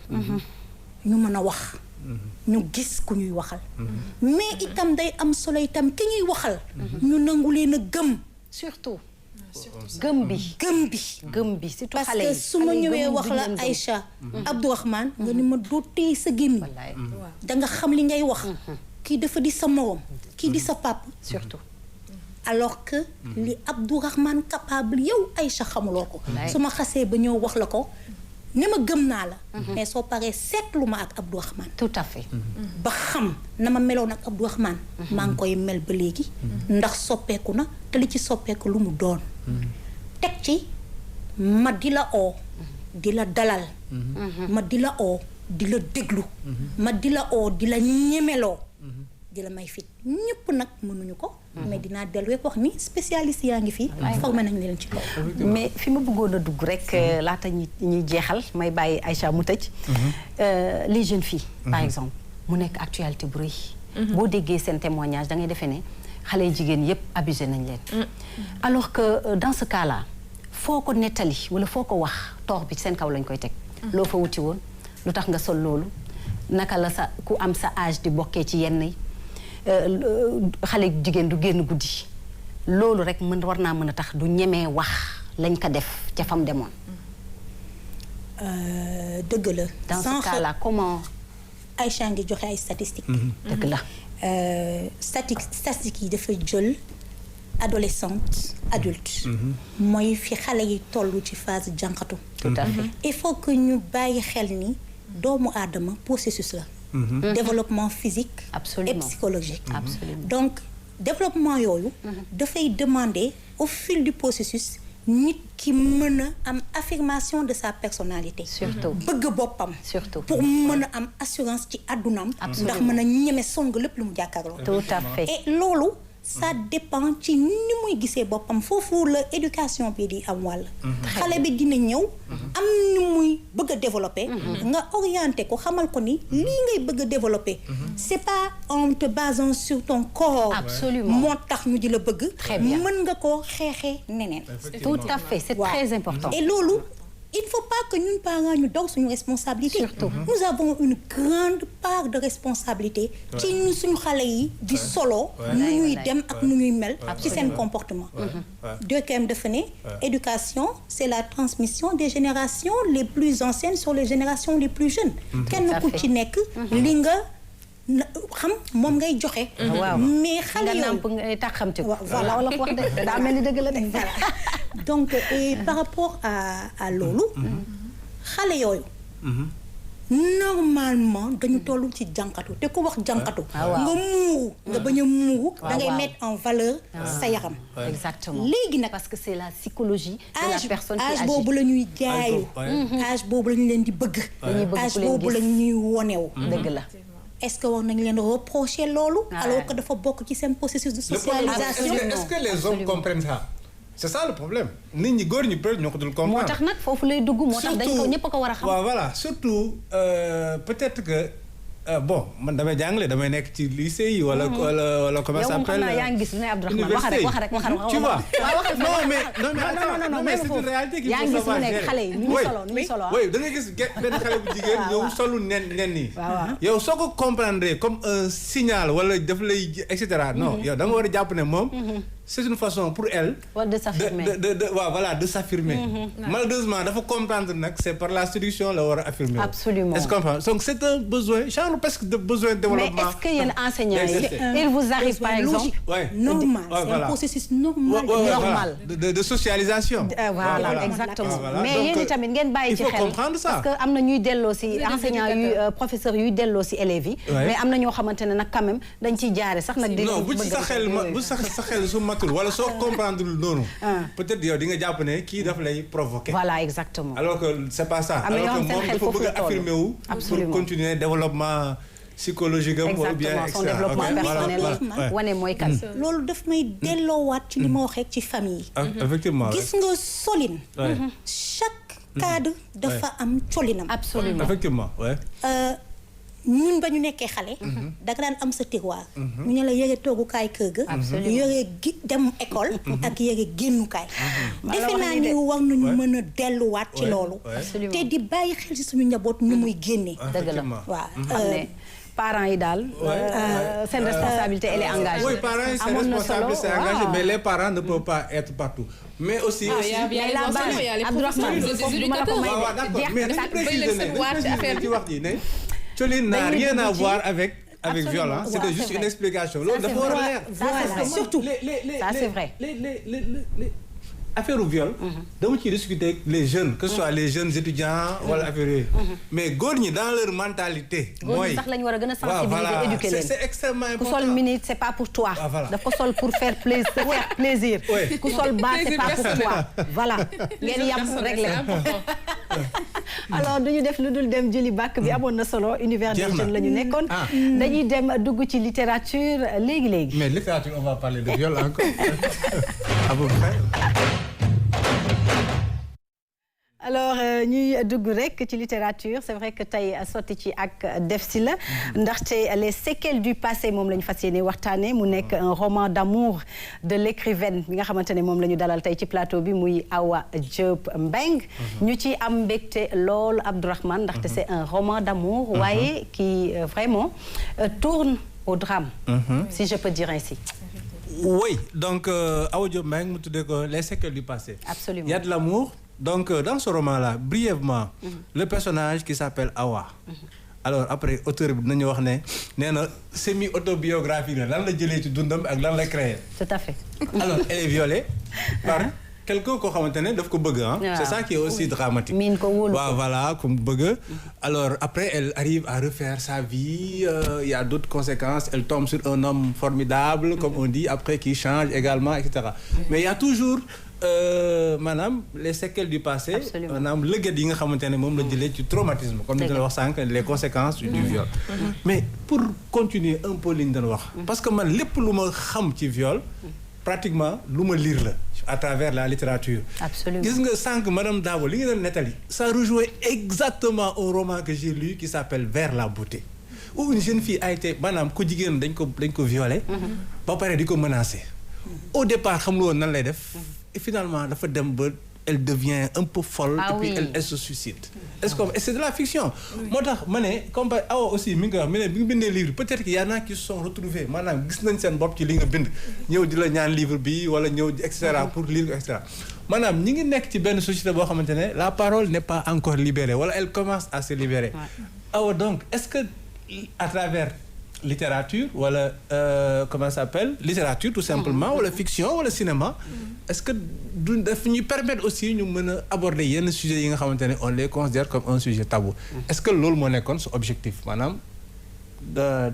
ñu mën a wax. ñu gis ku ñuy waxal. mais itam day am solo itam ki ñuy waxal. ñu nangu leen a gëm. surtout. gëm bi surtout parce xale yi que su ma ñëwee wax la Aïcha Abdourahmane nga ni ma doo téye sa gémmiñ da nga xam li ngay wax kii dafa di sa morom kii di sa papa surtout. alors que li Abdourahmane capable yow Aïcha xamuloo ko su ma xasee ba ñëw wax la ko ne ma gëm naa la mais soo paree seetlu ma ak Abdourahmane tout à fait. ba xam na ma meloon ak Abdourahmane maa ngi koy mel ba léegi ndax soppeeku na te li ci soppeeku lu mu doon teg ci ma di la oo di la dalal ma di la oo di la déglu ma di la oo di la ñemeloo di la may fit ñëpp nag mënuñu ko mais dinaa dellu rek wax ni spécialiste yaa ngi fi formé nañ leen ci loolu mais fi ma bëggoon a dugg rek laata ñuy jeexal may bàyyi Aïcha mu tëj les jeunes filles par exemple mu nekk actualité bu rëy boo déggee seen témoignage da ngay defee ne xale jigéen yépp abusé nañ leen alors que dans ce cas là foo ko nettali wala foo ko wax tort bi ci seen kaw lañ koy teg loo fa wuti woon lu tax nga sol loolu naka la sa ku am sa âge di bokkee ci yenn yi xale jigéen du génn guddi loolu rek war naa mën a tax du ñemee wax lañ ko def ca fam demoon. dëgg la. dans ce cas là comment. Aïcha ngi joxe ay statistiques. dëgg la. statistiques yi dafa jël adolescente adulte. mooy fi xale yi toll ci phase jànqatu. tout à fait. il faut que ñu bàyyi xel ni doomu aadama processus la. Développement physique. Absolument. Et psychologique. Absolument. Donc développement yooyu dafay demander au fil du processus nit ki mën a am affirmation de sa personnalité. Surtout. bëgg boppam. Surtout. pour mën a am assurance ci àddunaam. ndax mën a ñeme song lépp lu mu jàkkaarloo. tout à fait. et loolu ça dépend ci ni muy gisee boppam foofu la éducation bi di am wàll. xale bi dina ñëw am ni muy bëgg a développer. nga orienté ko xamal ko ni lii ngay bëgg a développer. c'est pas en te basant sur ton corps. Absolument. moo tax ñu di la bëgg. Très bien. mën nga koo xeexee neneen. tout à fait c'est Waaw. très important. et loolu il faut pas que ñun parents ñu daw suñu responsabilité. Surtout. nous avons une grande part de responsabilité. ci ñu suñu xale yi di solo. nu ñuy dem ak nu ñuy mel. ci seen comportement. deuxième dafa ne. éducation c'est la transmission des générations les plus anciennes sur les générations les plus jeunes. kenn ku ci nekk li nga xam moom ngay joxe. waaw mais xale nga yooyu nàmp ngay taxamti ko. voilà wala wax de daa mel ni dëgg la de. voilà donc et par rapport à loolu xale yooyu normalement dañu toll ci jànkatu te ku wax jànkatu nga muuru nga bañ a muuru da ngay mettre en valeur sa yaram exactement. léegi nag parce que c'est la psychologie de la personne qui âge agit. boobu la ñuy jaayu âge boobu la ñu leen di bëgg Dañuy bëgg âge ku leen boobu gis. la ñuy wonewu dëgg la. est-ce que war nañ leen reprocher loolu alors que dafa bokk ci seen processus de socialisation. Est-ce que les hommes comprennent ça? C'est ça le problème. nit ñi góor ñi peut ñoo ko dul comprendre. moo tax nag foofu lay dugg moo tax dañ ko ñëpp a ko war a xam. waaw voilà surtout peut-être que bon man damay jàngale damay nekk ci lycée yi wala comment ça s'appelle. yow yaa ngi gis ne Abdourahmane wax rek tu vois non mais c'est une réalité qu'il faut savoir gérer. xale yi ni ñu solo oui da ngay gis benn xale bu jigéen ñëw solu nen yi. yow soo ko comprendre comme un signal wala daf lay et cetera non yow da nga war a jàpp ne moom. C'est une façon pour elle de s'affirmer. De s'affirmer. Malheureusement, il faut comprendre que c'est par la séduction qu'on va affirmer. Absolument. Est-ce qu'on comprend? Donc c'est un besoin, genre presque de besoin de développement. Mais est-ce qu'il y a un enseignant il vous arrive par exemple normal, c'est un processus normal. De socialisation. Voilà, exactement. Mais il faut comprendre ça. Parce que am na ñuy delloo si enseignants yu professeurs yuy delloo si élèves yi. Mais am na ñoo xamante ne nag quand même dañ ciy jaare sax nag. Non bu ci sa xel su wala soo comprendre noonu. peut-être yow di nga jàpp ne kii daf lay provoquer. Voilà exactement. Alors que c'est pas ça. Alors que moom dafa bëgg a affirmer wu. pour continuer développement psychologique am. ou bien son développement personnel wane mooy kan. loolu daf may delloowaat ci li ma waxee ci famille. effectivement gis nga solin. chaque cadre dafa am colinam. absolument effectivement ñun ba ñu nekkee xale. da nga daan am sa tiroir. ñu ne la yëre toogukaay kër ga. yëre dem école. ak yëre génnukaay. defe naa ni war nañu mën a delluwaat ci loolu. te di bàyyi xel ci suñu njaboot ñu muy génnee. dëgg la waaw. parents yi daal. seen responsabilité elle est engagée. oui parents yi seen responsabilité c'est engagé mais les parents ne peuvent pas être partout. mais aussi la base Abdourahmane mais dañu préciser ci wax ji ne. Choline n'a rien à voir avec violence, c'était juste une explication. Surtout, ça c'est vrai. Les affaires au viol, donc ils discutent avec les jeunes, que ce soit les jeunes étudiants ou affaires. Mais góor ñi dans leur mentalité. Góor ñi sax lañu war a gën a sensibiliser éduquer leen. C'est extrêmement important. ku sol mini c'est pas pour toi. daf ko sol pour faire plaisir. ku sol bas c'est pas pour toi. voilà ngeen yam réglé. alors duñu def lu dul dem jëli bàkk bi amoon na solo univers des jeunes la ñu nekkoon. dañuy dem dugg ci littérature léegi. mais littérature on va parler de viol encore. à peu près. alors ñuy dugg rek ci littérature c'est vrai que tey sotti ci ak def si la ndaxte les séquelles du passé moom la ñu fas yéene waxtaane mu nekk un roman d'amour de l'écrivaine bi nga xamante ne moom la ñu dalal tey ci plateau bi muy Awa Diop Mbeng ñu ci am mbégte lool Abdourahmane ndaxte c'est un roman d'amour waaye qui vraiment tourne au drame si je peux dire ainsi. Oui, donc Awa Diop Mbeng mu tuddee ko les séquelles du passé. Absolument. Il y a de l'amour. Donc dans ce roman-là brièvement le personnage qui s'appelle Awa alors après auteur bi dinañu wax ne nee na semi autobiographie la lan la jëlee ci dundam ak lan la créé. Tout à fait. alors elle est violée par quelqu'un koo xamante ne daf ko bëgg c'est ça qui est aussi dramatique. miin ko wóolu ko voilà comme bëgg. alors après elle arrive à refaire sa vie il y a d'autres conséquences elle tombe sur un homme formidable comme on dit après qui change également et cetera mais il y a toujours maanaam les séquelles du passé. maanaam lëgët yi nga xamante ne moom la jëlee ci traumatisme comme ni nga la wax sànq les conséquences du viol. mais pour continuer un peu li ñu doon wax. parce que man lépp lu ma xam ci viol pratiquement lu ma lire la à travers la littérature. Absolument. gis nga sànq madame Dabo li nga doon nettali. ça rejoint exactement un roman que j'ai lu qui s'appelle Vers la beauté. où une jeune fille a été maanaam ku jigéen dañ ko violé. ba pare di ko menacé. au départ xam nga woon nan lay def. et finalement dafa dem ba elle devient un peu folle. et puis elle se suicide. est-ce que et c'est de la fiction. moo tax ma ne comme Awa aussi mi ngi koy wax mi ne bi nga bindee livre peut-être qu'il y en a qui se sont retrouvés maanaam gis nañ seen bopp ci li nga bind. ñëw di la ñaan livre bi wala ñëw et cetera pour lire et cetera. maanaam ñi ngi nekk ci benn société boo xamante ne la parole n'est pas encore libérée wala elle commence à se libérer. Awa donc est-ce que à travers littérature wala comment ça s'appelle littérature tout simplement wala fiction wala cinéma est-ce que du daf ñuy permettre aussi ñu mën a aborder yenn sujets yi nga xamante ne on les considère comme un sujet tabou est-ce que loolu moo nekkoon sa objectif maanaam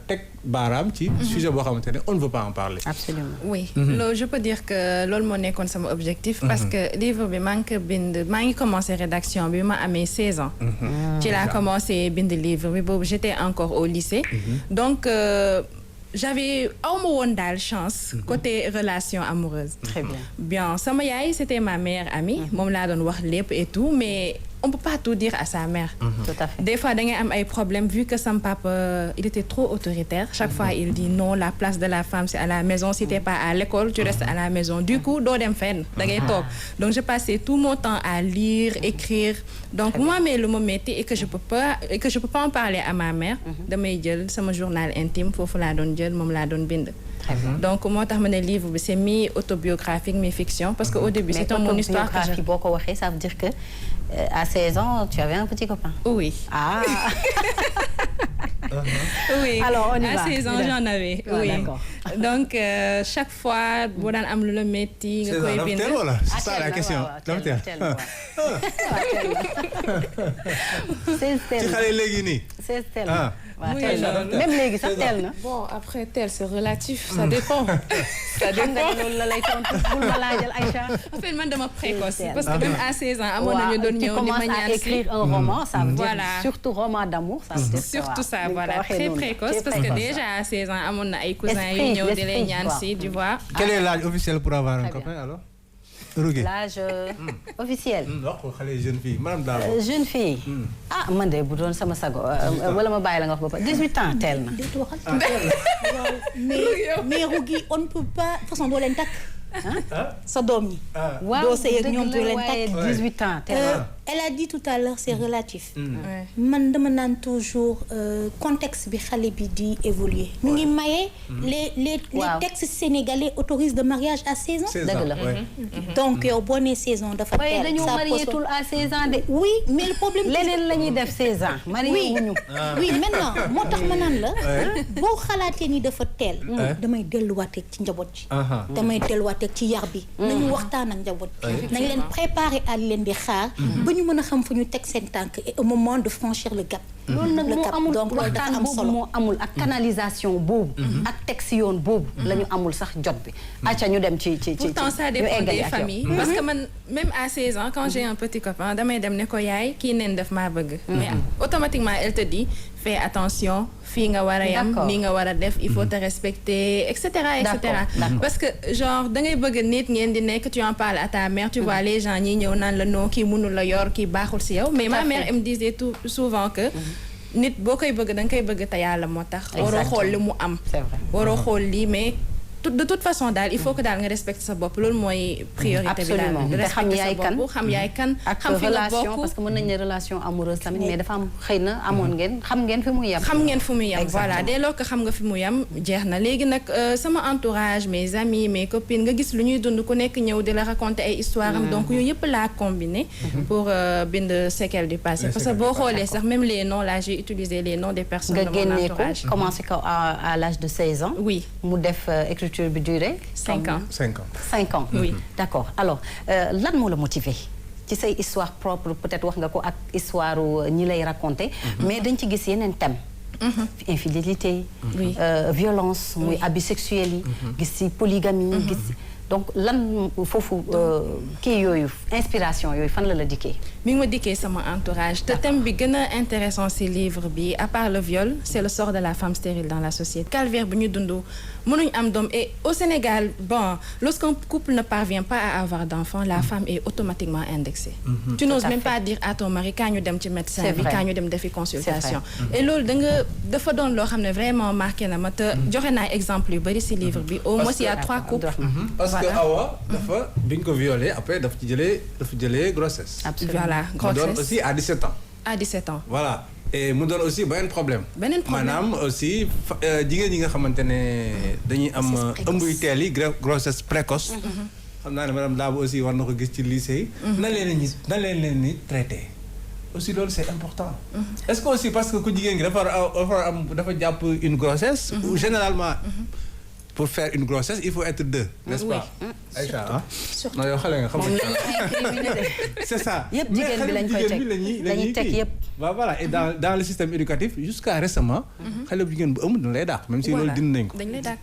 teg baaraam ci sujet boo xamante ne on ne veut pas en parler. Absolument. Oui, je peux dire que loolu moo nekkoon sama objectif. Parce que livre bi maa ngi commencé rédaction bi ma amee 16 ans. ci laa commencé bind livre bi boobu j'étais encore au lycée. Donc awma woon daal chance côté relation amoureuse. Très bien. Bien sama yaay c'était ma meilleure amie. moom laa doon wax lépp et tout mais on peut pas tout dire à sa mère. Tout à fait. Des fois da ngay am ay problèmes vu que sama papa il était trop autoritaire. Chaque fois il dit non, la place de la femme c'est à la maison, si t'es pas à l'école tu restes à la maison. Du coup doo dem fenn da ngay toog. Donc je passais tout mon temps à lire, écrire. Donc moi mais lu ma metti et que je peux pas en parler à ma mère. damay jël sama journal intime foofu laa doon jël moom laa doon bind. Donc moo tax ma ne livre bi c'est mi-autobiographique mi-fiction parce que au début c'était mon histoire que je... boo ko waxee ça veut dire que à 16 ans tu avais un petit copain. Oui. Ah. Oui. Alors on y va. À 16 ans j'en avais. Ah, oui. D'accord. Donc chaque fois boo daan am lu la metti nga koy bind. C'est ça la question. ci xale léegi nii. C'est tel. Même léegi sax tel na. Bon après tel c'est relatif, ça dépend. Ça dépend. loolu la lay tontu bul ma laajal Aïcha. En fait man dama précoce parce que même à 16 ans amoon nañu doon ñëw di ma ñaan si. Tu commences à écrire un roman, ça veut dire Voilà. surtout roman d'amour, ça veut dire Surtout ça, voilà, très précoce parce que déjà à 16 ans amoon na ay cousins yu ñëw di lay ñaan si, tu vois. Quel est l'âge officiel pour avoir un copain alors? Rougui. L'âge officiel. wax xale jeune fille madame Dabo. Jeune fille. Ah man de bu doon sama sago wala ma bàyyi la nga wax ba 18 ans teel na. mais Rougui on ne peut pas façon doo leen takk. sa doom yi. waaw doo sëy ak ñoom doo leen waaye takk. 18 ans teel na. Elle a dit tout à l'heure c'est relatif. man dama naan toujours contexte bi xale bi di évoluer. ñu ngi maye. les textes sénégalais autorisent de mariage à 16 ans. dëgg la. donc yow boo nee 16 ans dafa teel. dañoo marié tul à 16 ans de. oui mais le problème. leneen la ñuy def 16 ans. marié wuñu. oui maintenant moo tax ma naan la. boo xalaatee ni dafa teel. damay delluwaateeg ci njaboot ji. damay delluwaateeg ci yar bi. nañu waxtaan ak njaboot ji. nañ leen préparer à leen di xaar. ñu mën a xam fu ñu teg seen tànk et au moment de franchir le gap. loolu nag moo amul waxtaan boobu moo amul ak canalisation boobu. ak teg si yoon boobu. la ñu amul sax jot bi. acca ñu dem ci. pourtant ça dépend des familles. parce que man même à 16 ans quand j'ai un petit copain damay dem ne ko yaay kii neen def maa bëgg. mais automatiquement elle te dit fais attention fii nga war a yam nii nga war a def il faut te respecter et cetera et cetera. parce que genre da ngay bëgg nit ngeen di nekk tu en parles à ta mère tu vois les gens ñi ñëw naan la non kii mënul la yor kii baaxul si yow. mais ma mère elle me disait tout souvent que. nit boo koy bëgg da nga koy bëgg te yàlla moo tax. waroo xool li mu am. c'est vrai waroo xool lii mais. de toute façon daal il faut que daal nga respecter sa bopp loolu mooy priorité bi daal te xam yaay kan xam yaay kan xam fi nga bokk parce que mën nañ ne relation amoureuse tamit mais dafa am xëy na amoon ngeen xam ngeen fi mu yem xam ngeen fi mu yem voilà dès lors que xam nga fi mu yem jeex na léegi nag sama entourage mes amis mes copines nga gis lu ñuy dund ku nekk ñëw di la raconter ay histoire am donc yooyu yëpp laa combiné pour bind séquelles du passé parce que boo xoolee sax même les noms là j'ai utilisé les noms des personnes de mon entourage nga génnee ko commencé ko à l'âge de 16 ans oui mu def bi duré 5 ans. 5 ans. Oui. D'accord. Alors, lan moo la motivé ci say histoire propre peut-être wax nga ko ak histoire ñi lay raconter. mais dañ ci gis yeneen thème. Infidélité. Oui. Violence muy abus sexuels yi. gis ci polygamie. gis ci donc lan foofu kii yooyu inspiration yooyu fan la dikkee. mi ngi ma dikkee sama entourage te thème bi gën a intéressant ci livre bi à part le viol c'est le sort de la femme stérile dans la société. calvaire bi ñu dund mënuñ am doom et au Sénégal bon lorsqu'un couple ne parvient pas à avoir d'enfants la femme est automatiquement indexée. Tu n'oses même pas dire à ton mari kaa ñu dem ci médecin bi kaa ñu dem defi consultation. et loolu dafa doon loo xam ne vraiment marqué na ma te joxe naa exemple yu bari ci livre bi au moins il y a 3 couples. parce que Awa dafa biñ ko violé après dafa jëlee grossesse. voilà grossesse mu doon aussi à 17 ans. à 17 ans. voilà et mu doon aussi beneen problème. maanaam aussi jigéen ñi nga xamante ne dañuy am ëmb yu teel yi grossesse précoce. xam naa ne madame Dabo aussi war na ko gis ci lycée yi. nan leen ni traité. aussi loolu c'est important. est-ce que aussi parce que ku jigéen gi dafa jàpp une grossesse. ou généralement. pour faire une grossesse il faut être 2 n'est-ce pas Aïcha ah non yow xale nga xam c'est ça yëpp jigéen bi lañ koy teg dañuy teg yëpp voilà et dans le système éducatif jusqu'à récemment xale bu jigéen bu ëmb dañ lay dàq même si loolu dindi nañ ko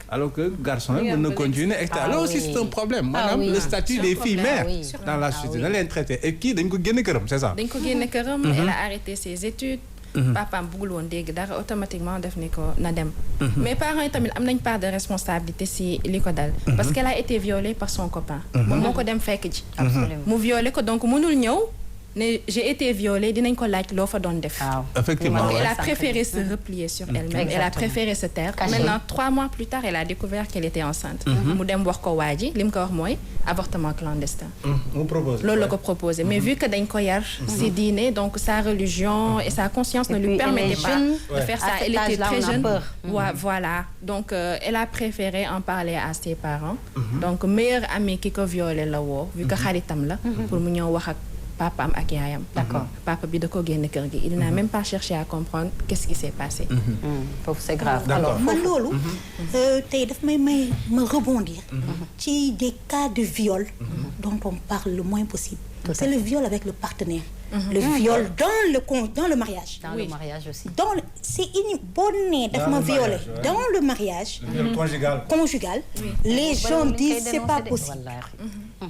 alors que garçon yi mën na continuer et là aussi c'est un problème maanaam le statut des filles mères dans la société dañ leen traité et kii dañ ko génne këram c'est ça dañ ko génne këram elle a arrêté ses études papaam bëggul woon dégg dara automatiquement def ni ko na dem mais parents yi tamit am nañ part de responsabilité si li ko dal parce qu'elle a été violée par son copain moom moo ko dem fekk ji mu violé ko donc mënul ñëw ne j'ai été violée dinañ ko laaj loo fa doon def effectivement donc elle a préféré se replier sur elle-même elle a préféré se taire maintenant 3 mois plus tard elle a découvert qu'elle était enceinte mu dem wax ko waa ji li mu ko wax mooy avortement clandestin loolu la ko proposé mais vu que dañ ko yar si diine donc sa religion et sa conscience ne lui permettait pas de faire ça elle était très jeune voilà donc elle a préféré en parler à ses parents donc meilleur ami ki ko violé la woo vu que xaritam la pour mu ñëw wax ak papaam ak yaayam. D'accord. Papa bi da ko génne kër gi. Il n'a même pas cherché à comprendre qu'est-ce qui s'est passé. Foofu c'est grave. Alors man loolu tey daf may ma rebondir ci des cas de viol dont on parle le moins possible. C'est le viol avec le partenaire. Le viol dans le mariage. Dans le mariage aussi. C'est boo nee daf ma violé dans le mariage. Le viol conjugal. Les gens disent c'est pas possible.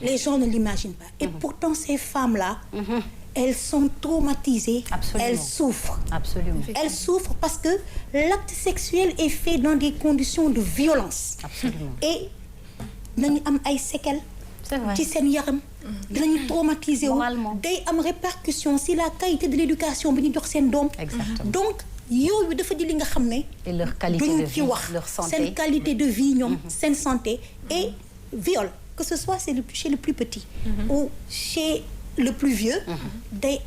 Les gens ne l'imaginent pas. Et pourtant ces femmes-là, elles sont traumatisées. Absolument. Elles souffrent. Absolument. Elles souffrent parce que l'acte sexuel est fait dans des conditions de violence. Absolument. Et nañu am ay séquelles. C'est vrai. ci seen yaram. dinañu traumatiser wu. Moralement. day am répercussion si la qualité de l'éducation bi ñu jox seen doom. Exactement. Donc yooyu dafa di li nga xam ne. Et leur qualité de duñu vie, ci wax leur santé. seen qualité de vie ñoom seen santé et viol que ce soit chez le plus petit ou chez le plus vieux day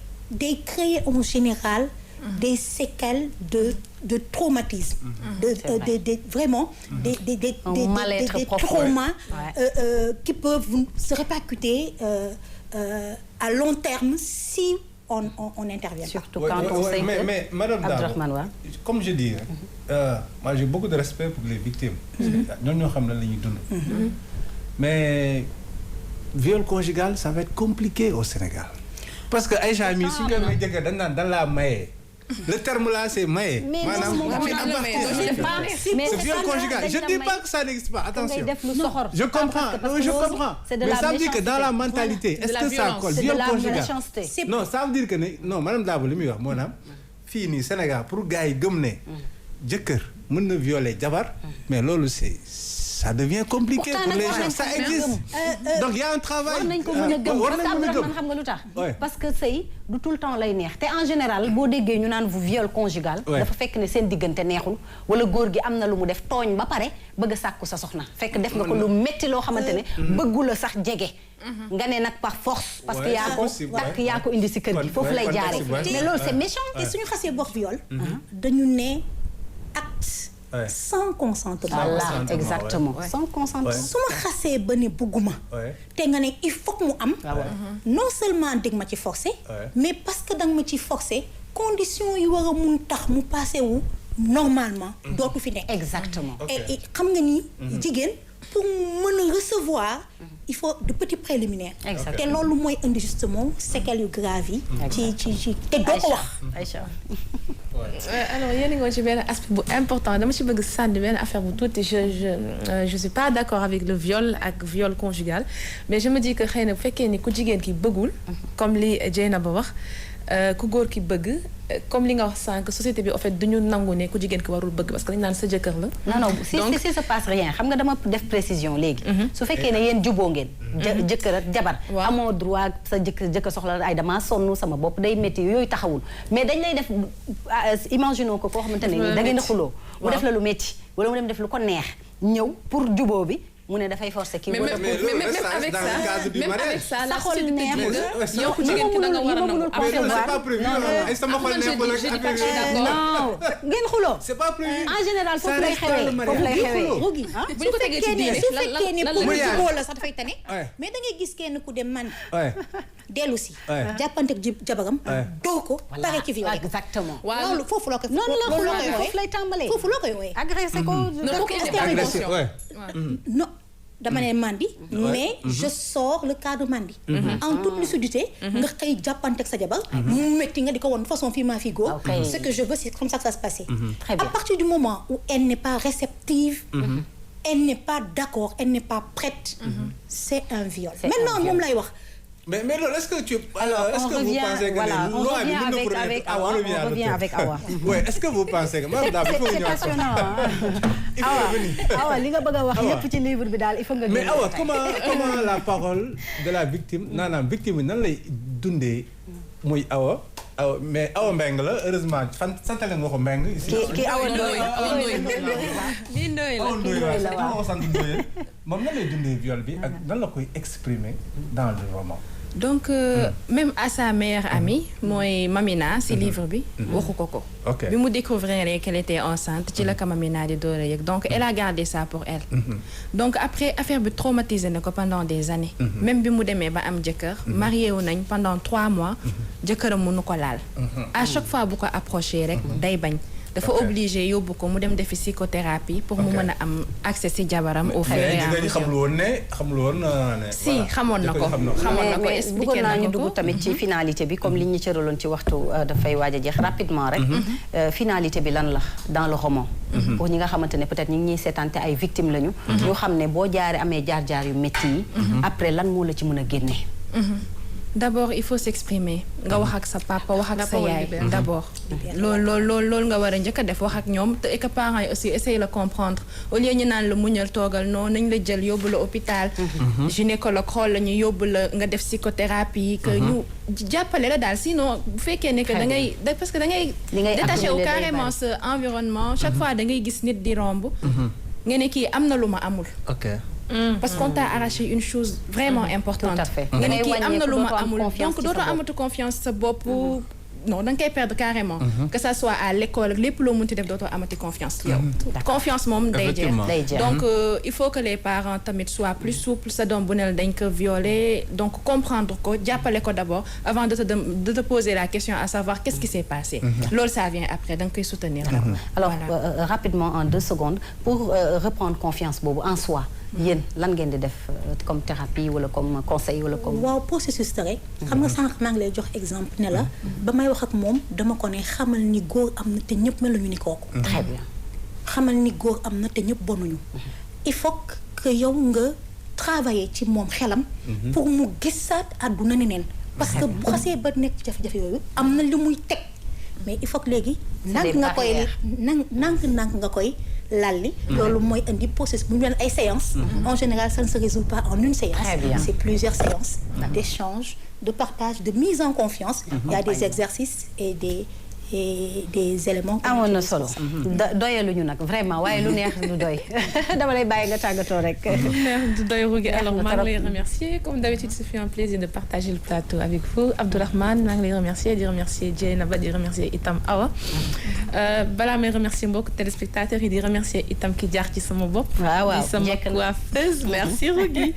créer en général des séquelles de traumatisme vraiment des traumas qui peuvent se répercuter à long terme si on intervient surtout quand on sait que mais Madame Dabo, comme je dis moi j'ai beaucoup de respect pour les victimes ñoom ñoo xam ne la ñuy dund mais viol conjugal ça va être compliqué au Sénégal parce que Aïcha mi su ñu may jëkkër dañ naan dañ laa maye le terme là c'est maye maanaam c'est viol conjugal je dis pas que ça n'existe pas attention je comprends mais ça veut dire que dans la mentalité est-ce que ça colle viol conjugal non ça veut dire que ne non Madame Dabo li muy wax moo naam fii nii Sénégal pour gars yi gëm ne jëkkër mën na violer jabar mais loolu ça devient compliqué pour les gens ça existe donc il y a un travail war nañ ko mën a gëm man xam nga lu tax parce que sëy du tout le temps lay neex te en général boo déggee ñu naan viol conjugal dafa fekk ne seen diggante neexul wala góor gi am na lu mu def tooñ ba pare bëgg a sàkku sa soxna fekk def nga ko lu metti loo xamante ne bëggu la sax jege nga ne nag par force parce que yaa ko indi si kër gi foofu lay jaaree mais loolu c'est méchant te suñu xasee wax viol dañu ne acte sans consentement. Voilà, exactement. Sans consentement. su ma xasee ba ne bëgguma te nga ne il faut que mu am non seulement dégg ma ci forcé mais parce que danga ma ci forcé conditions yi war a mun tax mu passé wu normalement dootu fi nekk exactement et xam nga ni jigéen pour mën a recevoir il faut de petits préliminaires te loolu mooy indi justement séquelles yu grave yi ci te doo ko wax Aïcha alors yéen a ngi woon ci benn aspect bu important dama ci bëgg sànni benn affaire bu tuuti je suis pas d'accord avec le viol ak viol conjugal mais je me dis que xëy na bu fekkee ni ku jigéen ki bëggul comme li Dieyna ba wax ku góor ki bëgg comme li nga wax sànq société bi en fait duñu nangu ne ku jigéen ki warul bëgg parce que dañu naan sa jëkkër la. non si se passe rien xam nga dama def précision léegi. su fekkee ne yéen juboo ngeen. jëkkër ak jabar. amoo droit sa jëkkër soxla ay damaa sonn sama bopp day métti yooyu taxawul mais dañ lay def imaginons ko koo xamante ne da ngeen a xuloo mu def la lu métti wala mu dem def lu ko neex ñëw pour juboo bi. mu ne dafay forcer kii même avec ça la xol neex yow jigéen ki da nga war a nangu non ngeen xuloo c'est pas prévu en général foofu lay xewee rugi bu ñu ko tegee ci diine su fekkee ne pour juboo la sax dafay tane mais da ngay gis kenn ku dem man dellu si. jàppante ak jabaram. doo ko pare ci violé. exactement. loolu foofu la ko. noonu la foofu lay tàmbalee. foofu la koy wooyee. agressé ko. non. dama ne mandi mais je sors le cas de mandi en toute lucidité nga xëy jàppanteeg sa jabar mu métti nga di ko woon façon fii maa fi góor ce que je veux c'est comme ça que ça se passait à partir du moment où elle n'est pas réceptive elle n'est pas d'accord elle n'est pas prête c'est un viol maintenant moom lay wax mais loolu est-ce que tu est-ce que vous pensez que on revient avec Awa oui est-ce que vous pensez que c'est passionnant Awa li nga bëgg a wax yépp ci livre bi daal il faut nga mais Awa comment la parole de la victime naanaam victime bi nan lay dundee muy Awa mais Awa Mbengue la heureusement santale nga ko Mbengue kii Awa Ndoye la sant Ndoye moom nan lay dundee viol bi ak nan la koy exprimer dans le roman. Donc même à sa meilleure amie mooy Mamina si livre bi waxu ko ko bi mu découvrir qu'elle était enceinte ci la ko Mamina di door a yëg donc elle a gardé ça pour elle donc après affaire bi traumatisé na ko pendant des années même bi mu demee ba am jëkkër marié wu nañ pendant 3 mois jëkkëram mënu ko laal à chaque fois bu ko approché rek day bañ dafa obligé yóbbu ko mu dem defi psychothérapie pour mu mën a am accès si jabaram au fur et à mesure xamul woon ne si xamoon na ko bëggoon naa ñu dugg tamit ci finalité bi comme li ñu cëraloon ci waxtu dafay waaj a jeex rapidement rek finalité bi lan la dans le roman pour ñi nga xamante ne peut-être ñi ngi ñuy seetaante ay victimes lañu ñu xam ne boo jaaree amee jaar-jaar yu métti yi après lan moo la ci mën a génne d'abord il faut s'exprimer nga wax ak sa papa wax ak sa yaay d'abord loolu nga war a njëkk a def wax ak ñoom te et que parents yi aussi essayer la comprendre au lieu ñu naan la muñal toogal non nañ la jël yóbbu la hôpital gynécologue xool la ñu yóbbu la nga def psychothérapie que ñu jàppale la daal sinon bu fekkee ne que da ngay parce que da ngay détaché wu carrément ce environnement chaque fois da ngay gis nit di romb nga ne kii am na lu ma amul parce qu'on t'a arraché une chose vraiment importante. Tout à fait. nga ne kii am na lu ma amul donc dootoo amatu confiance sa bopp. non da nga koy perdre carrément. que ça soit à l'école lépp loo mënti def dootoo amati confiance yow. confiance moom day jeex. donc il faut que les parents tamit soient plus souples sa doom bu ne dañ ko violer donc comprendre ko jàppale ko d'abord avant de te poser la question à savoir qu'est-ce qui s'est passé. loolu ça vient après da nga koy soutenir. alors rapidement en 2 secondes pour reprendre confiance boobu en soi. yéen lan ngeen di def comme thérapie wala comme conseil wala comme. waaw processus rek. xam nga sànq maa ngi lay jox exemple ne la. ba may wax ak moom dama ko ne xamal ni góor am na te ñëpp meluñu ni kooku. très bien. xamal ni góor am na te ñëpp bonuñu. il faut que yow nga travailler ci moom xelam. pour mu gisaat àdduna neneen. parce que bu xasee ba nekk ci jafe-jafe yooyu am na li muy teg mais il faut que léegi. nank nga koy. lalli loolu mooy indi processus bu ñu leen ay séances en général ça ne se résout pas en une séance c'est plusieurs séances d'échange de partage de mise en confiance il y a des exercices et des éléments amoon na solo doyaluñu nag vraiment waaye lu neex du doy dama lay bàyyi nga tàggatoo rek lu neex du doy Rougui alors maa ngi lay remercier comme d'habitude c'est fait un plaisir de partager le plateau avec vous Abdourahmane maa ngi lay remercier di remercier Dieynaba di remercier itam Awa balaa may remercier mbokk téléspectateurs yi di remercier itam ki jaar ci sama bopp di sama coiffeuse merci Rougui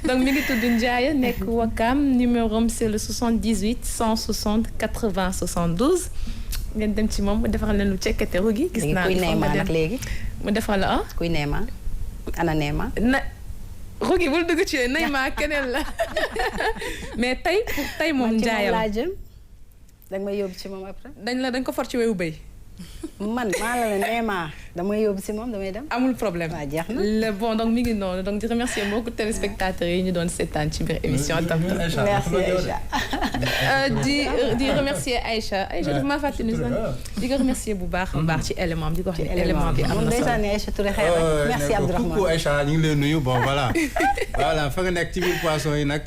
donc mi ngi tudd Ndiaye nekk Wakam numéro c'est le 78 160 80 72 ngeen dem ci moom mu defal leen lu cekkete Rougui gis naa kuy neema nag léegi mu defal la kuy neema ana neema na Rougui bul dugg ci neema keneen la mais tey moom njaayam laa jëm danga may yóbbu ci moom après dañ ko for ci wewu béy man maa la neema damay yóbbu si moom damay dem. amul problème waaw jeex na. bon donc mi ngi noonu donc di remercier beaucoup téléspectateurs yi ñu doon seetaan ci biir émission Tam Tam. merci Aïcha. di remercier Aïcha dafa maa fàttali di ko remercier bu baax a baax ci élément bi di ko wax ni élément bi am na solo. Aïcha Touré xeer rek merci Abdourahmane. coucou Aïcha ñu ngi lay nuyu bon voilà voilà fa nga nekk ci biir poisson yi nag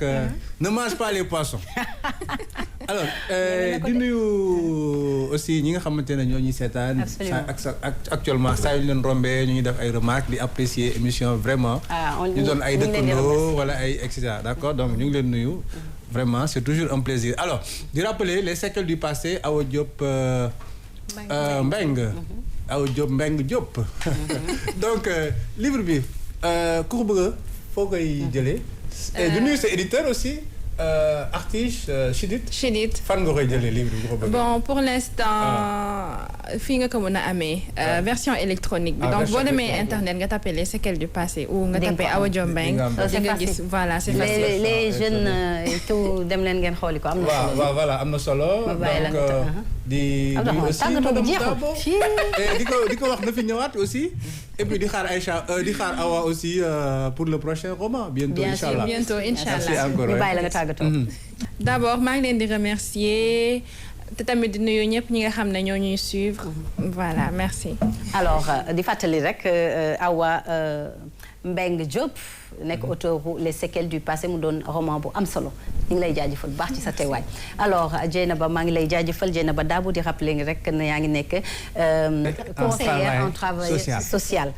ne mange pas les poissons. alors di nuyu aussi ñi nga xamante ne ñoo ñuy seetaan. actuellement saa yu ñu leen rombee ñu ngi def ay remarques di apprécier émission vraiment. ñu doon ay dëkkandoo wala ay et cetera d'accord donc ñu ngi leen nuyu. vraiment c'est toujours un plaisir alors di rappeler les séquelles du passé Awa Diop Mbengue. Awa Diop Mbengue Diop. donc livre bi ku ko bëgg foo koy jëlee. di nuyu sa éditeur aussi. artiste Chidit. Chidit. fan nga koy jëlee livre bi nga ko bëgg. Bon pour l'instant fii nga ko mën a amee version électronique bi. Donc boo demee internet nga tapé les séquelles du passé ou nga tapé Awa Diom Mbengue. di nga gis voilà c'est facile. les jeunes et tout dem leen ngeen xooli ko am na solo. waaw voilà am na solo. donc di aussi di ko wax na fi ñëwaat aussi. et puis di xaar Aïcha di xaar Awa aussi pour le prochain roman bientôt inchallah. bientôt inchallah. merci encore. ñu bàyyi la nga tàggatoo. D'abord maa ngi leen di remercier te tamit di nuyu ñëpp ñi nga xam ne ñoo ñuy suivre. voilà merci. alors di fàttali rek Awa Mbengue Diop nekk auteur les séquelles du passé mu doon roman bu am solo ñu ngi lay jaajëfal bu baax ci sa teewaay. alors Dieynaba maa ngi lay jaajëfal Dieynaba Dabo di rappeler ngi rek ne yaa ngi nekk conseillère en travail social.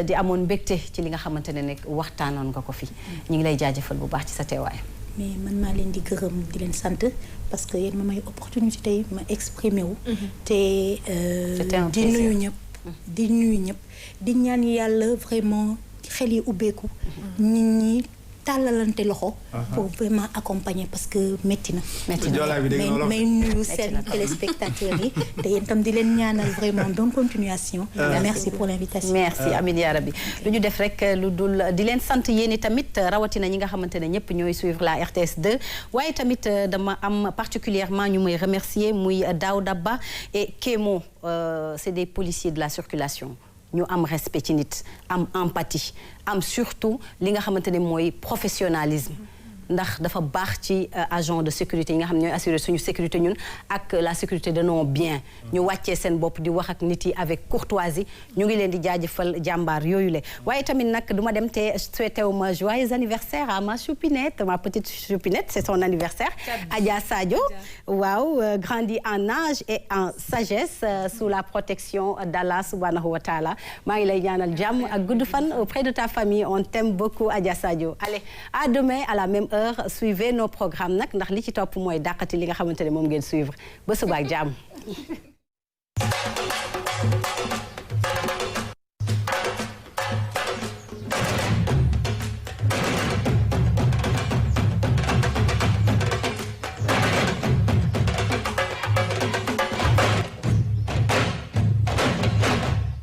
di amoon mbégte ci li nga xamante ne nekk waxtaanoon nga ko fi ñu ngi lay jaajëfal bu baax ci sa teewaay. mais man maa leen di gërëm di leen sant parce que yéen ma may opportunité tey ma exprimer wu. te di nuyu ñëpp. di nuyu ñëpp di ñaan yàlla vraiment xel yi ubbeeku. nit ñi tàllalante loxo. pour vraiment accompagner parce que métti na. métti na may nuyu seen téléspectateurs yi te yéen tam di leen ñaanal vraiment bonne continuation. merci pour l'invitation. merci amiin yaa rabbi lu ñu def rek lu dul di leen sant yéen tamit rawatina ñi nga xamante ne ñëpp ñooy suivre la RTS 2 waaye tamit dama am particulièrement ñu may remercier muy Daouda Ba et Kémo c'est des policiers de la circulation. ñu am respect ci nit am empathie am surtout li nga xamante ne mooy professionnalisme ndax dafa baax ci agent de sécurité yi nga xam ne ñooy assurer suñu sécurité ñun ak la sécurité de nos biens ñu wàccee seen bopp di wax ak nit yi avec courtoisie ñu ngi leen di jaajëfal jàmbaar yooyu le waaye tamit nag du ma dem te souhaité wu ma joyeux anniversaire à ma choupinette ma petite choupinette c'est son anniversaire Adja Sadio waaw grandi en âge et en sagesse sous la protection d'Allah subhanahu wa taala maa ngi lay ñaanal jàmm ak gudd fan auprès de ta famille on t'aime beaucoup Adja Sadio allez à demain à la même heure suivez nos programmes nag ndax li ci topp mooy dàqati li nga xamante ne moom ngeen suivre ba suba ak jàmm